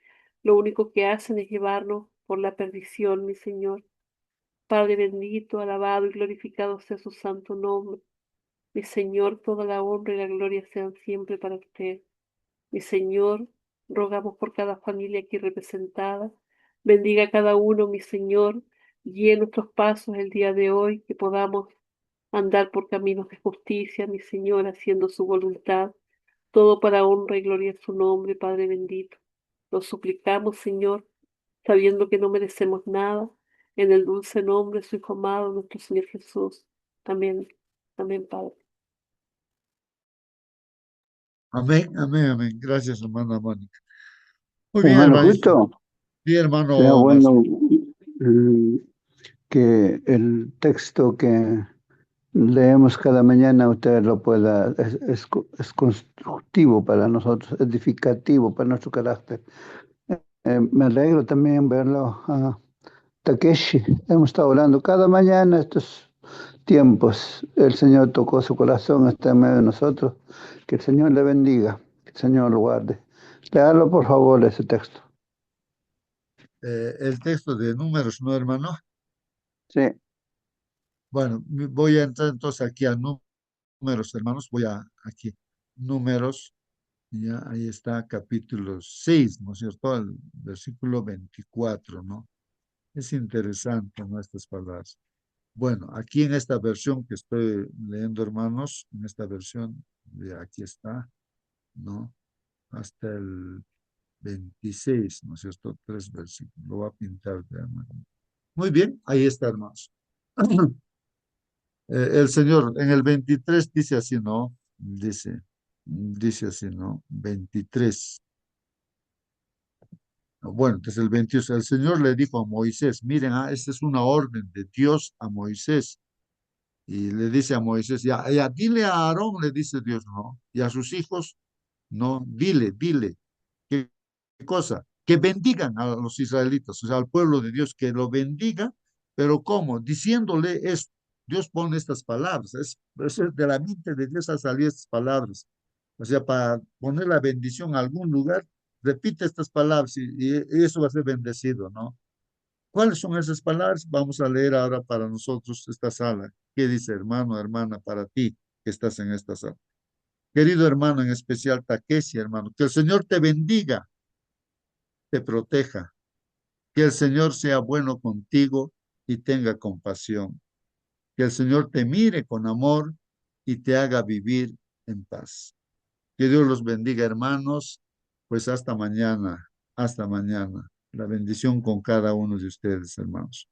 lo único que hacen es llevarnos por la perdición, mi Señor. Padre bendito, alabado y glorificado sea su santo nombre. Mi Señor, toda la honra y la gloria sean siempre para usted. Mi Señor, rogamos por cada familia aquí representada. Bendiga a cada uno, mi Señor. Guíe nuestros pasos el día de hoy, que podamos andar por caminos de justicia, mi Señor, haciendo su voluntad. Todo para honra y gloria de su nombre, Padre bendito. Lo suplicamos, Señor, sabiendo que no merecemos nada, en el dulce nombre de su Hijo amado, nuestro Señor Jesús. Amén. Amén, Padre. Amén, amén, amén. Gracias, hermana Mónica. Muy bien, Hermano hermanito. Justo, Sí, sería hermano Marcio. bueno que el texto que leemos cada mañana usted lo pueda, es constructivo para nosotros, edificativo para nuestro carácter. Me alegro también verlo a Takeshi. Hemos estado orando cada mañana estos tiempos. El Señor tocó su corazón, está en medio de nosotros. Que el Señor le bendiga, que el Señor lo guarde. Léalo, por favor, ese texto. El texto de Números, ¿no, hermano? Sí. Bueno, voy a entrar entonces aquí a Números, hermanos. Voy a aquí, Números. Ya, ahí está, capítulo 6, ¿no es cierto? El versículo 24, ¿no? Es interesante, ¿no? Estas palabras. Bueno, aquí en esta versión que estoy leyendo, hermanos, en esta versión, de aquí está, ¿no? Hasta el 26, ¿no es cierto? Tres versículos. Lo voy a pintar, hermano. Muy bien, ahí está, hermanos. El Señor en el 23 dice así, ¿no? Dice así, ¿no? 23. Bueno, entonces el 28, el Señor le dijo a Moisés, miren, esta es una orden de Dios a Moisés. Y le dice a Moisés, ya, dile a Aarón, le dice Dios, no, y a sus hijos, no, dile, ¿qué cosa? Que bendigan a los israelitas, o sea, al pueblo de Dios, que lo bendiga, pero ¿cómo? Diciéndole esto. Dios pone estas palabras, es de la mente de Dios ha salido estas palabras. O sea, para poner la bendición a algún lugar, repite estas palabras y eso va a ser bendecido, ¿no? ¿Cuáles son esas palabras? Vamos a leer ahora para nosotros esta sala. ¿Qué dice hermano, hermana, para ti que estás en esta sala? Querido hermano, en especial Takeshi, hermano, que el Señor te bendiga, te proteja, que el Señor sea bueno contigo y tenga compasión, que el Señor te mire con amor y te haga vivir en paz. Que Dios los bendiga, hermanos, pues hasta mañana, hasta mañana. La bendición con cada uno de ustedes, hermanos.